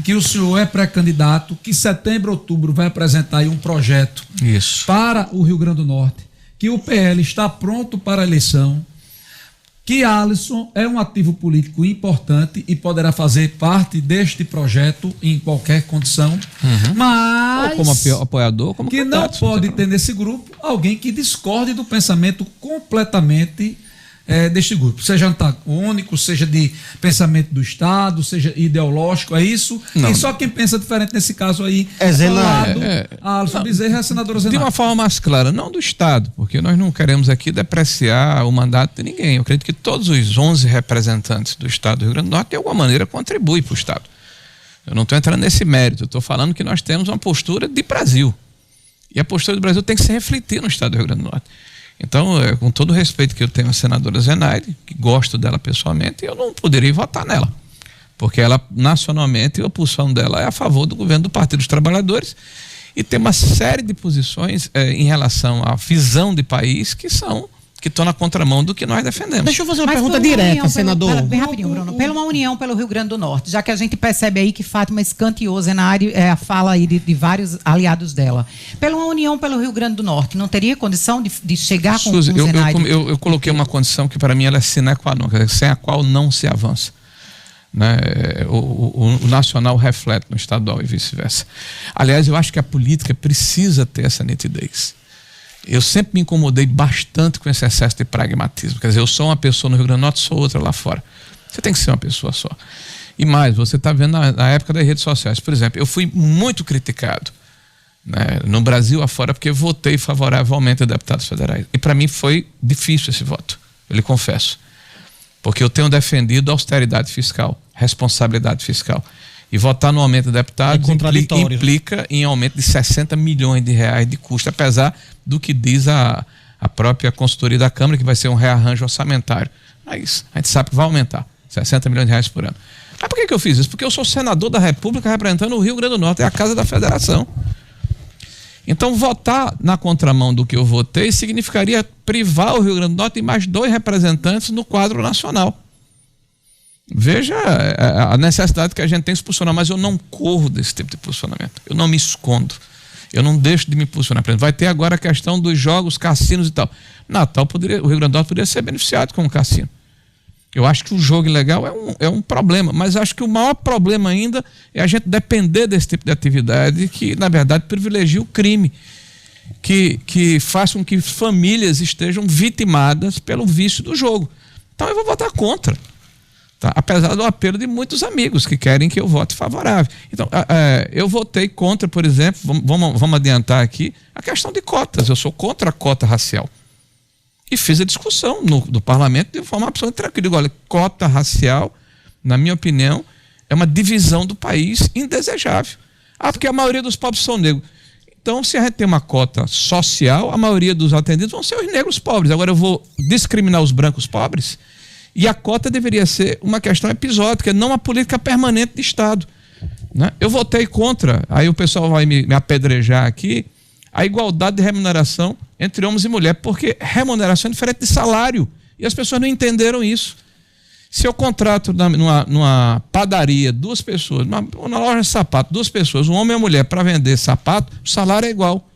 que o senhor é pré-candidato, que setembro, outubro vai apresentar aí um projeto para o Rio Grande do Norte, que o PL está pronto para a eleição, que Alisson é um ativo político importante e poderá fazer parte deste projeto em qualquer condição, mas ou como apoiador, como que não pode ter nesse grupo alguém que discorde do pensamento completamente deste grupo, seja antagônico, seja de pensamento do Estado, seja ideológico, é isso? Não. E só quem pensa diferente nesse caso aí Alisson Bezerra e a senadora Zenaide. De uma forma mais clara, não do Estado, porque nós não queremos aqui depreciar o mandato de ninguém. Eu acredito que todos os 11 representantes do Estado do Rio Grande do Norte, de alguma maneira, contribuem para o Estado. Eu não estou entrando nesse mérito, eu estou falando que nós temos uma postura de Brasil. E a postura do Brasil tem que se refletir no Estado do Rio Grande do Norte. Então, com todo o respeito que eu tenho à senadora Zenaide, que gosto dela pessoalmente, eu não poderia votar nela, porque ela, nacionalmente, a posição dela é a favor do governo do Partido dos Trabalhadores, e tem uma série de posições em relação à visão de país que estão na contramão do que nós defendemos. Deixa eu fazer uma pergunta direta, senador. Bem rapidinho, Bruno. Pela uma união pelo Rio Grande do Norte, já que a gente percebe aí que Fátima escanteou Zenaide, a fala aí de vários aliados dela. Pela uma união pelo Rio Grande do Norte, não teria condição de chegar com Zenaide? Eu coloquei uma condição que para mim ela é sine qua non, sem a qual não se avança. Né? O nacional reflete no estadual e vice-versa. Aliás, eu acho que a política precisa ter essa nitidez. Eu sempre me incomodei bastante com esse excesso de pragmatismo. Quer dizer, eu sou uma pessoa no Rio Grande do Norte, sou outra lá fora. Você tem que ser uma pessoa só. E mais, você está vendo na época das redes sociais. Por exemplo, eu fui muito criticado, né, no Brasil afora, porque votei favoravelmente a deputados federais. E para mim foi difícil esse voto, eu lhe confesso. Porque eu tenho defendido austeridade fiscal, responsabilidade fiscal. E votar no aumento de deputados implica em aumento de 60 milhões de reais de custo, apesar do que diz a própria consultoria da Câmara, que vai ser um rearranjo orçamentário. Mas a gente sabe que vai aumentar 60 milhões de reais por ano. Mas por que eu fiz isso? Porque eu sou senador da República representando o Rio Grande do Norte, é a casa da federação. Então, votar na contramão do que eu votei significaria privar o Rio Grande do Norte de mais 2 representantes no quadro nacional. Veja a necessidade que a gente tem de se posicionar, mas eu não corro desse tipo de posicionamento. Eu não me escondo. Eu não deixo de me posicionar. Por exemplo, vai ter agora a questão dos jogos, cassinos e tal. Natal o Rio Grande do Norte poderia ser beneficiado com um cassino. Eu acho que o jogo ilegal é um problema, mas acho que o maior problema ainda é a gente depender desse tipo de atividade que, na verdade, privilegia o crime, que faz com que famílias estejam vitimadas pelo vício do jogo. Então eu vou votar contra. Tá? Apesar do apelo de muitos amigos que querem que eu vote favorável. Então, eu votei contra, por exemplo, vamos adiantar aqui, a questão de cotas. Eu sou contra a cota racial. E fiz a discussão no parlamento de forma absolutamente tranquila. Digo, olha, cota racial, na minha opinião, é uma divisão do país indesejável. Porque a maioria dos pobres são negros. Então, se a gente tem uma cota social, a maioria dos atendidos vão ser os negros pobres. Agora eu vou discriminar os brancos pobres? E a cota deveria ser uma questão episódica, não uma política permanente de Estado. Né? Eu votei contra, aí o pessoal vai me apedrejar aqui, a igualdade de remuneração entre homens e mulheres, porque remuneração é diferente de salário. E as pessoas não entenderam isso. Se eu contrato numa padaria 2 pessoas, na loja de sapato, 2 pessoas, um homem e uma mulher, para vender sapato, o salário é igual.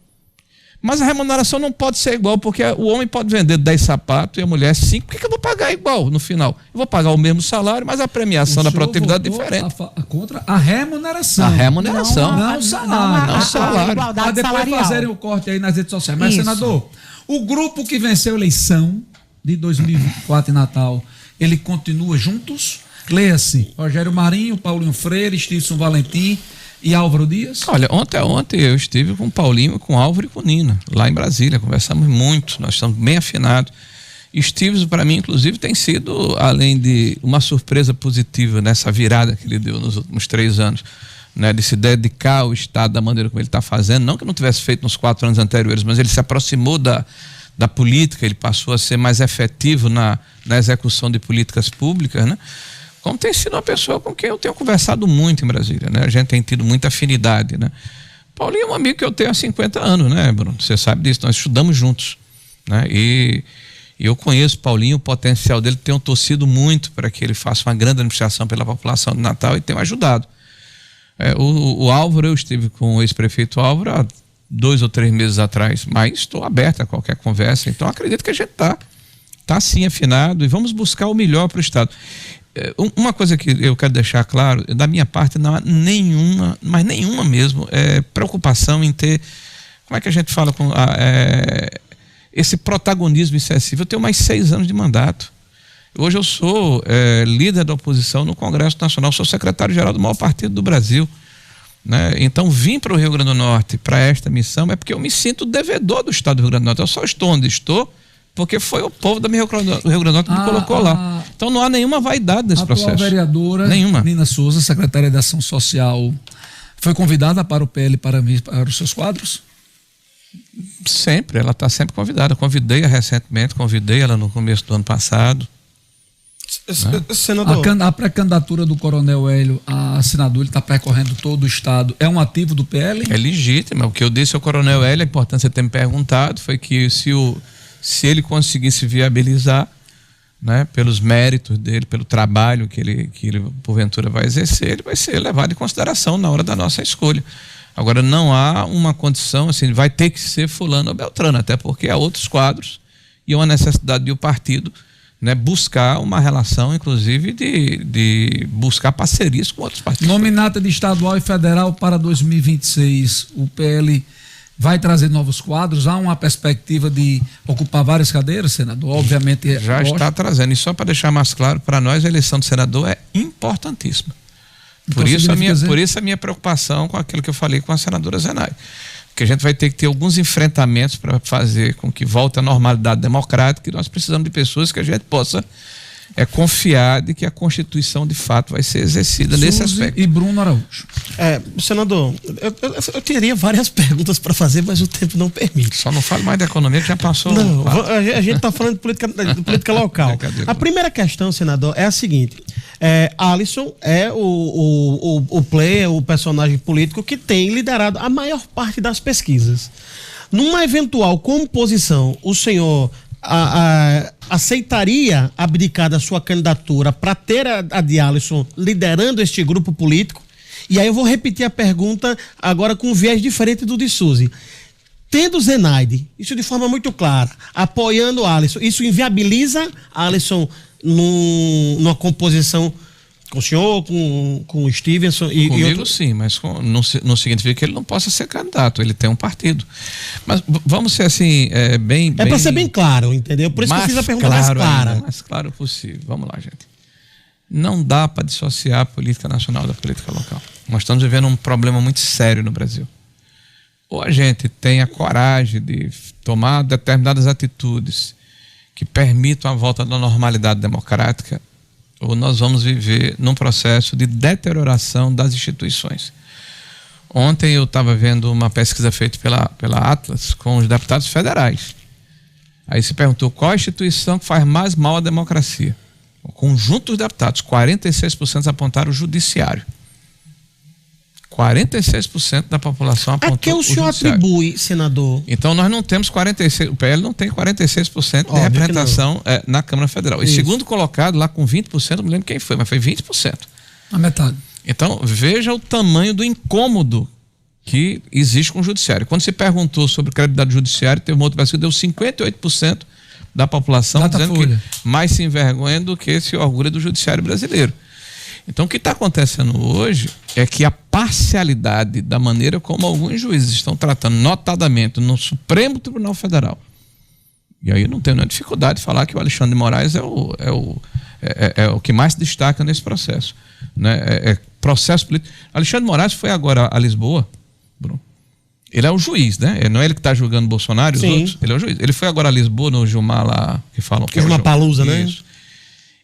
Mas a remuneração não pode ser igual, porque o homem pode vender 10 sapatos e a mulher 5. Por que eu vou pagar igual no final? Eu vou pagar o mesmo salário, mas a premiação da produtividade é diferente. Contra a remuneração. A remuneração. Não o salário. Não o salário. Mas depois fazerem o corte aí nas redes sociais. Mas, senador, o grupo que venceu a eleição de 2024 em Natal, ele continua juntos? Leia-se: Rogério Marinho, Paulinho Freire, Stevenson Valentim e Álvaro Dias. Olha, ontem eu estive com o Paulinho, com o Álvaro e com o Nina, lá em Brasília, conversamos muito, nós estamos bem afinados. Stevenson, para mim, inclusive, tem sido, além de uma surpresa positiva nessa virada que ele deu nos últimos 3 anos, né, de se dedicar ao Estado da maneira como ele está fazendo, não que não tivesse feito nos 4 anos anteriores, mas ele se aproximou da política, ele passou a ser mais efetivo na execução de políticas públicas, né? Como tem sido uma pessoa com quem eu tenho conversado muito em Brasília, né? A gente tem tido muita afinidade, né? Paulinho é um amigo que eu tenho há 50 anos, né, Bruno? Você sabe disso, nós estudamos juntos, né? E eu conheço o Paulinho, o potencial dele, tenho torcido muito para que ele faça uma grande administração pela população de Natal e tenho ajudado. O Álvaro, eu estive com o ex-prefeito Álvaro há 2 ou 3 meses atrás, mas estou aberto a qualquer conversa, então acredito que a gente está sim afinado e vamos buscar o melhor para o Estado. Uma coisa que eu quero deixar claro, da minha parte não há nenhuma, mas nenhuma mesmo, preocupação em ter, como é que a gente fala, esse protagonismo excessivo. Eu tenho mais 6 anos de mandato. Hoje eu sou líder da oposição no Congresso Nacional, sou secretário-geral do maior partido do Brasil, né? Então vim para o Rio Grande do Norte para esta missão é porque eu me sinto devedor do Estado do Rio Grande do Norte. Eu só estou onde estou porque foi o povo do Rio Grande do Norte que me colocou lá. Então não há nenhuma vaidade nesse processo. A vereadora nenhuma. Nina Souza, secretária de Ação Social, foi convidada para o PL para os seus quadros? Sempre, ela está sempre convidada. Convidei-a recentemente, convidei ela no começo do ano passado. Senador, a pré-candidatura do Coronel Hélio a senador, ele está percorrendo todo o estado, é um ativo do PL? É legítimo. O que eu disse ao Coronel Hélio, a importância de ter me perguntado, foi que se ele conseguisse viabilizar, né, pelos méritos dele, pelo trabalho que ele porventura vai exercer, ele vai ser levado em consideração na hora da nossa escolha. Agora, não há uma condição assim, vai ter que ser fulano ou beltrano, até porque há outros quadros e uma necessidade de o partido, né, buscar uma relação, inclusive, de buscar parcerias com outros partidos. Nominata de estadual e federal para 2026, o PL vai trazer novos quadros? Há uma perspectiva de ocupar várias cadeiras, senador? Obviamente já está trazendo. E só para deixar mais claro, para nós a eleição do senador é importantíssima. Por isso a minha preocupação com aquilo que eu falei com a senadora Zenaide. Porque a gente vai ter que ter alguns enfrentamentos para fazer com que volte à normalidade democrática, e nós precisamos de pessoas que a gente possa confiar de que a Constituição de fato vai ser exercida nesse aspecto. E Bruno Araújo. Senador, eu teria várias perguntas para fazer, mas o tempo não permite. Só não fale mais da economia, que já passou. Não, a gente está falando de política local. A primeira questão, senador, é a seguinte: Alisson é o player, o personagem político que tem liderado a maior parte das pesquisas. Numa eventual composição, o senhor aceitaria abdicar da sua candidatura para ter a de Alisson liderando este grupo político? E aí eu vou repetir a pergunta agora com um viés diferente do de Suzy. Tendo Zenaide, isso de forma muito clara, apoiando Alisson, isso inviabiliza Alisson numa composição com o senhor, com o Stevenson e comigo sim, mas não significa que ele não possa ser candidato, ele tem um partido. Mas vamos ser assim, bem... para ser bem claro, entendeu? Por isso que eu fiz a pergunta mais clara. O mais claro possível. Vamos lá, gente. Não dá para dissociar a política nacional da política local. Nós estamos vivendo um problema muito sério no Brasil. Ou a gente tem a coragem de tomar determinadas atitudes que permitam a volta da normalidade democrática, ou nós vamos viver num processo de deterioração das instituições. Ontem eu estava vendo uma pesquisa feita pela Atlas com os deputados federais. Aí se perguntou qual a instituição que faz mais mal à democracia. O conjunto dos deputados, 46% apontaram o judiciário. 46% da população apontou. A que o senhor atribui, senador? Então nós não temos 46%, o PL não tem 46% de representação na Câmara Federal. Isso. E segundo colocado lá com 20%, não me lembro quem foi, mas foi 20%. A metade. Então veja o tamanho do incômodo que existe com o judiciário. Quando se perguntou sobre credibilidade do judiciário, teve uma outra pesquisa que deu 58% da população dizendo que mais se envergonha do que se orgulha do judiciário brasileiro. Então o que está acontecendo hoje é que a parcialidade da maneira como alguns juízes estão tratando, notadamente no Supremo Tribunal Federal, e aí eu não tenho nenhuma dificuldade de falar que o Alexandre de Moraes é o que mais se destaca nesse processo, né? Processo político. Alexandre de Moraes foi agora a Lisboa, Bruno. Ele é o juiz, né? Não é ele que está julgando Bolsonaro e os outros. Ele é o juiz. Ele foi agora a Lisboa, no Gilmar lá, que falam que é o Gilmar Palusa, né? Isso.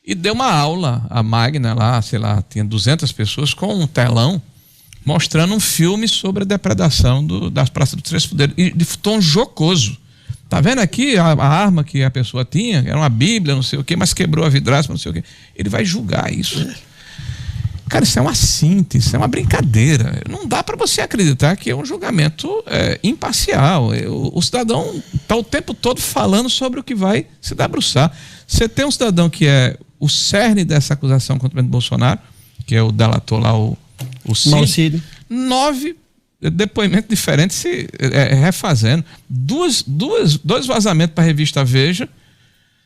E deu uma aula, a Magna lá, sei lá, tinha 200 pessoas com um telão mostrando um filme sobre a depredação das praças dos Três Poderes, e de tom jocoso. Tá vendo aqui a arma que a pessoa tinha? Era uma bíblia, não sei o quê, mas quebrou a vidraça, não sei o quê. Ele vai julgar isso. Cara, isso é uma síntese, isso é uma brincadeira. Não dá para você acreditar que é um julgamento imparcial. O cidadão está o tempo todo falando sobre o que vai se debruçar. Você tem um cidadão que é o cerne dessa acusação contra o presidente Bolsonaro, que é o delator lá, o Cid. 9 depoimentos diferentes se refazendo. Dois vazamentos para a revista Veja,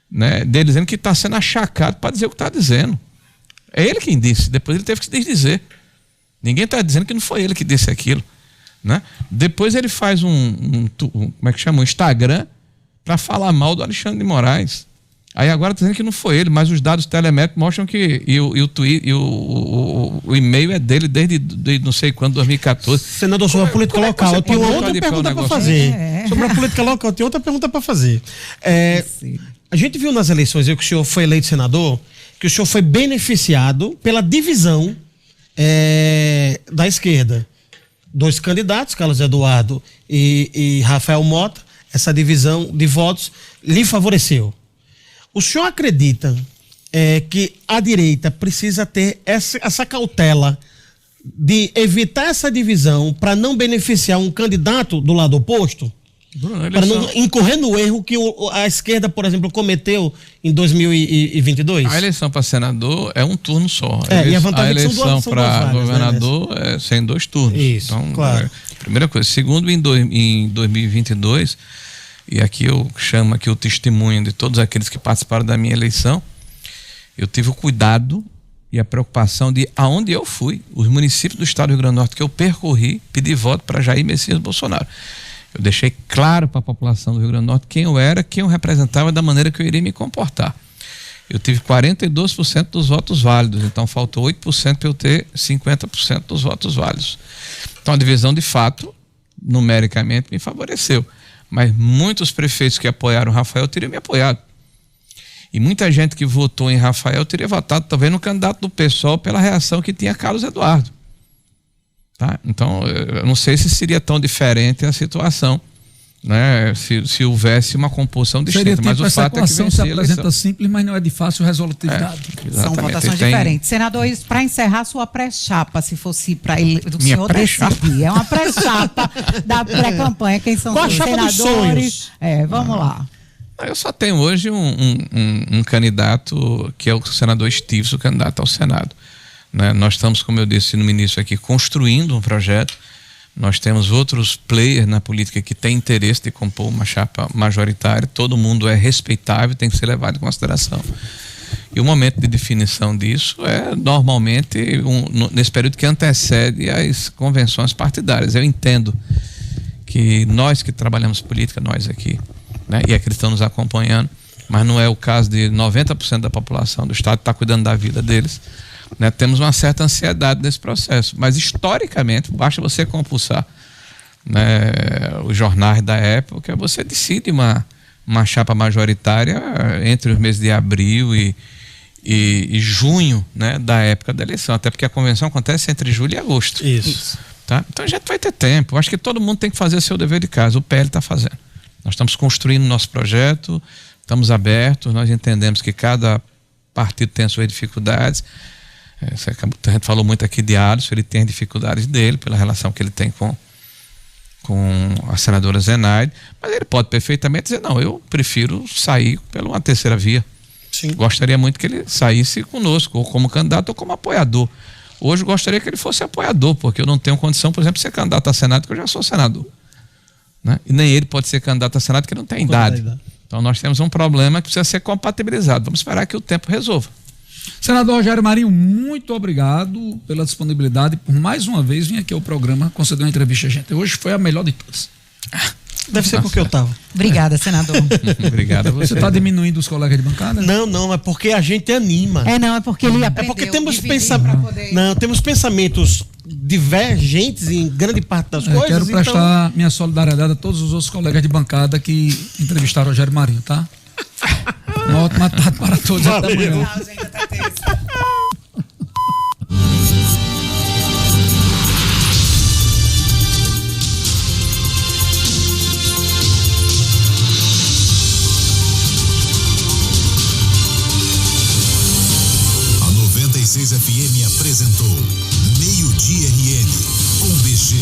né, dele dizendo que está sendo achacado para dizer o que está dizendo. É ele quem disse, depois ele teve que se desdizer. Ninguém está dizendo que não foi ele que disse aquilo, né? Depois ele faz como é que chama? Um Instagram para falar mal do Alexandre de Moraes. Aí agora está dizendo que não foi ele, mas os dados telemétricos mostram que o e-mail é dele desde não sei quando, 2014. Senador, sobre a política local, eu tenho outra pergunta para fazer. Sobre a política local, eu tenho outra pergunta para fazer. A gente viu nas eleições, que o senhor foi eleito senador, que o senhor foi beneficiado pela divisão da esquerda. 2 candidatos, Carlos Eduardo e Rafael Mota, essa divisão de votos lhe favoreceu. O senhor acredita que a direita precisa ter essa cautela de evitar essa divisão para não beneficiar um candidato do lado oposto? Para não incorrer no erro que a esquerda, por exemplo, cometeu em 2022? A eleição para senador é um turno só. E a vantagem a eleição para governador é em 2 turnos. Isso, então, claro. Primeira coisa. Segundo, em 2022, e aqui eu chamo aqui o testemunho de todos aqueles que participaram da minha eleição, eu tive o cuidado e a preocupação de aonde eu fui, os municípios do estado do Rio Grande do Norte que eu percorri, pedi voto para Jair Messias Bolsonaro. Eu deixei claro para a população do Rio Grande do Norte quem eu era, quem eu representava, da maneira que eu iria me comportar. Eu tive 42% dos votos válidos, então faltou 8% para eu ter 50% dos votos válidos. Então a divisão, de fato, numericamente me favoreceu. Mas muitos prefeitos que apoiaram o Rafael teriam me apoiado. E muita gente que votou em Rafael teria votado talvez no candidato do PSOL pela reação que tinha Carlos Eduardo. Tá? Então, eu não sei se seria tão diferente a situação, né? Se houvesse uma composição distinta. Mas o fato é que se apresenta simples, mas não é de fácil resolutividade. São votações diferentes. Senador, para encerrar sua pré-chapa, se fosse para ele, o minha senhor decidir. É uma pré-chapa da pré-campanha. Quem são os senadores? Vamos lá. Eu só tenho hoje um candidato que é o senador Estício, candidato ao Senado. Né? Nós estamos, como eu disse no início aqui, construindo um projeto. Nós temos outros players na política que têm interesse de compor uma chapa majoritária. Todo mundo é respeitável, tem que ser levado em consideração. E o momento de definição disso é normalmente nesse período que antecede as convenções partidárias. Eu entendo que nós que trabalhamos política, nós aqui, né, e aqueles que estão nos acompanhando, mas não é o caso de 90% da população do estado está cuidando da vida deles. Né, temos uma certa ansiedade nesse processo, mas historicamente basta você compulsar, né, os jornais da época, você decide uma chapa majoritária entre os meses de abril e junho, né, da época da eleição, até porque a convenção acontece entre julho e agosto. Isso. Tá? Então a gente vai ter tempo. Eu acho que todo mundo tem que fazer o seu dever de casa. O PL está fazendo. Nós estamos construindo nosso projeto, estamos abertos, nós entendemos que cada partido tem as suas dificuldades. A gente falou muito aqui de Alisson, ele tem as dificuldades dele, pela relação que ele tem com a senadora Zenaide, mas ele pode perfeitamente dizer, não, eu prefiro sair pela uma terceira via. Sim. Gostaria muito que ele saísse conosco, ou como candidato ou como apoiador. Hoje gostaria que ele fosse apoiador, porque eu não tenho condição, por exemplo, de ser candidato a Senado, porque eu já sou senador. Né? E nem ele pode ser candidato a Senado, porque não tem idade. Então nós temos um problema que precisa ser compatibilizado. Vamos esperar que o tempo resolva. Senador Rogério Marinho, muito obrigado pela disponibilidade. Por mais uma vez vir aqui ao programa conceder uma entrevista a gente. Hoje foi a melhor de todas. Deve ser porque eu tava. Obrigada, senador. Obrigado a você. Você está diminuindo os colegas de bancada? Não, é porque a gente anima. É porque ele aprendeu. É porque temos pensamentos divergentes em grande parte das coisas. Quero prestar minha solidariedade a todos os outros colegas de bancada que entrevistaram o Rogério Marinho, tá? Uma ótima tarde para todos. Até amanhã. A 96 FM apresentou Meio-Dia RN com BG.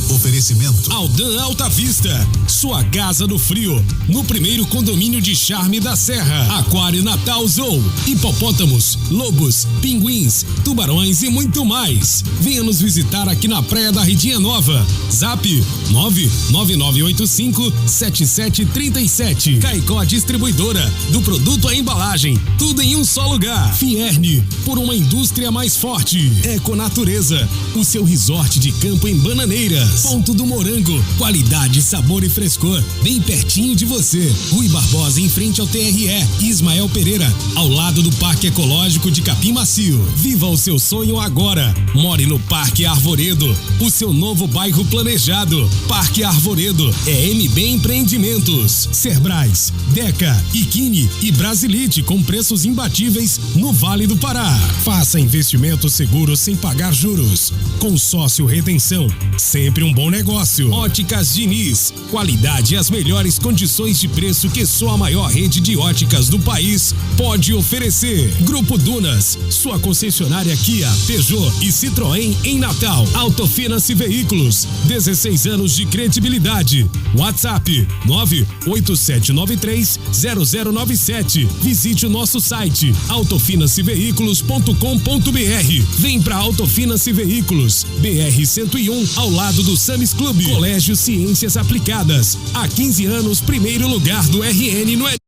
Oferecimento Aldan Alta Vista, sua casa no frio, no primeiro condomínio de charme da Serra. Aquário Natal Zoo, hipopótamos, lobos, pinguins, tubarões e muito mais. Venha nos visitar aqui na Praia da Ridinha Nova. Zap 99985-7737. Caicó Distribuidora, do produto à embalagem, tudo em um só lugar. Fierne, por uma indústria mais forte. Econatureza, o seu resort de campo em Bananeiras. Ponto do Morango, qualidade, sabor e frescor, bem pertinho de você. Rui Barbosa, em frente ao TRE. Ismael Pereira, ao lado do Parque Ecológico de Capim Macio. Viva o seu sonho agora. More no Parque Arvoredo, o seu novo bairro planejado. Parque Arvoredo é MB Empreendimentos. Cerbrais, Deca, Iquine e Brasilite com preços imbatíveis no Vale do Pará. Faça investimento seguro sem pagar juros. Consórcio Redenção, sempre um bom negócio. Óticas Diniz, qualidade e as melhores condições de preço que só a maior rede de óticas do país pode oferecer. Grupo Dunas, sua concessionária Kia, Peugeot e Citroën em Natal. Autofinance Veículos, 16 anos de credibilidade. WhatsApp 987930097. Visite o nosso site autofinanceveículos.com.br. Vem pra Autofinance Veículos, BR-101, ao lado do Sames Clube. Colégio Ciências Aplicadas, há 15 anos, primeiro lugar do RN no Enem.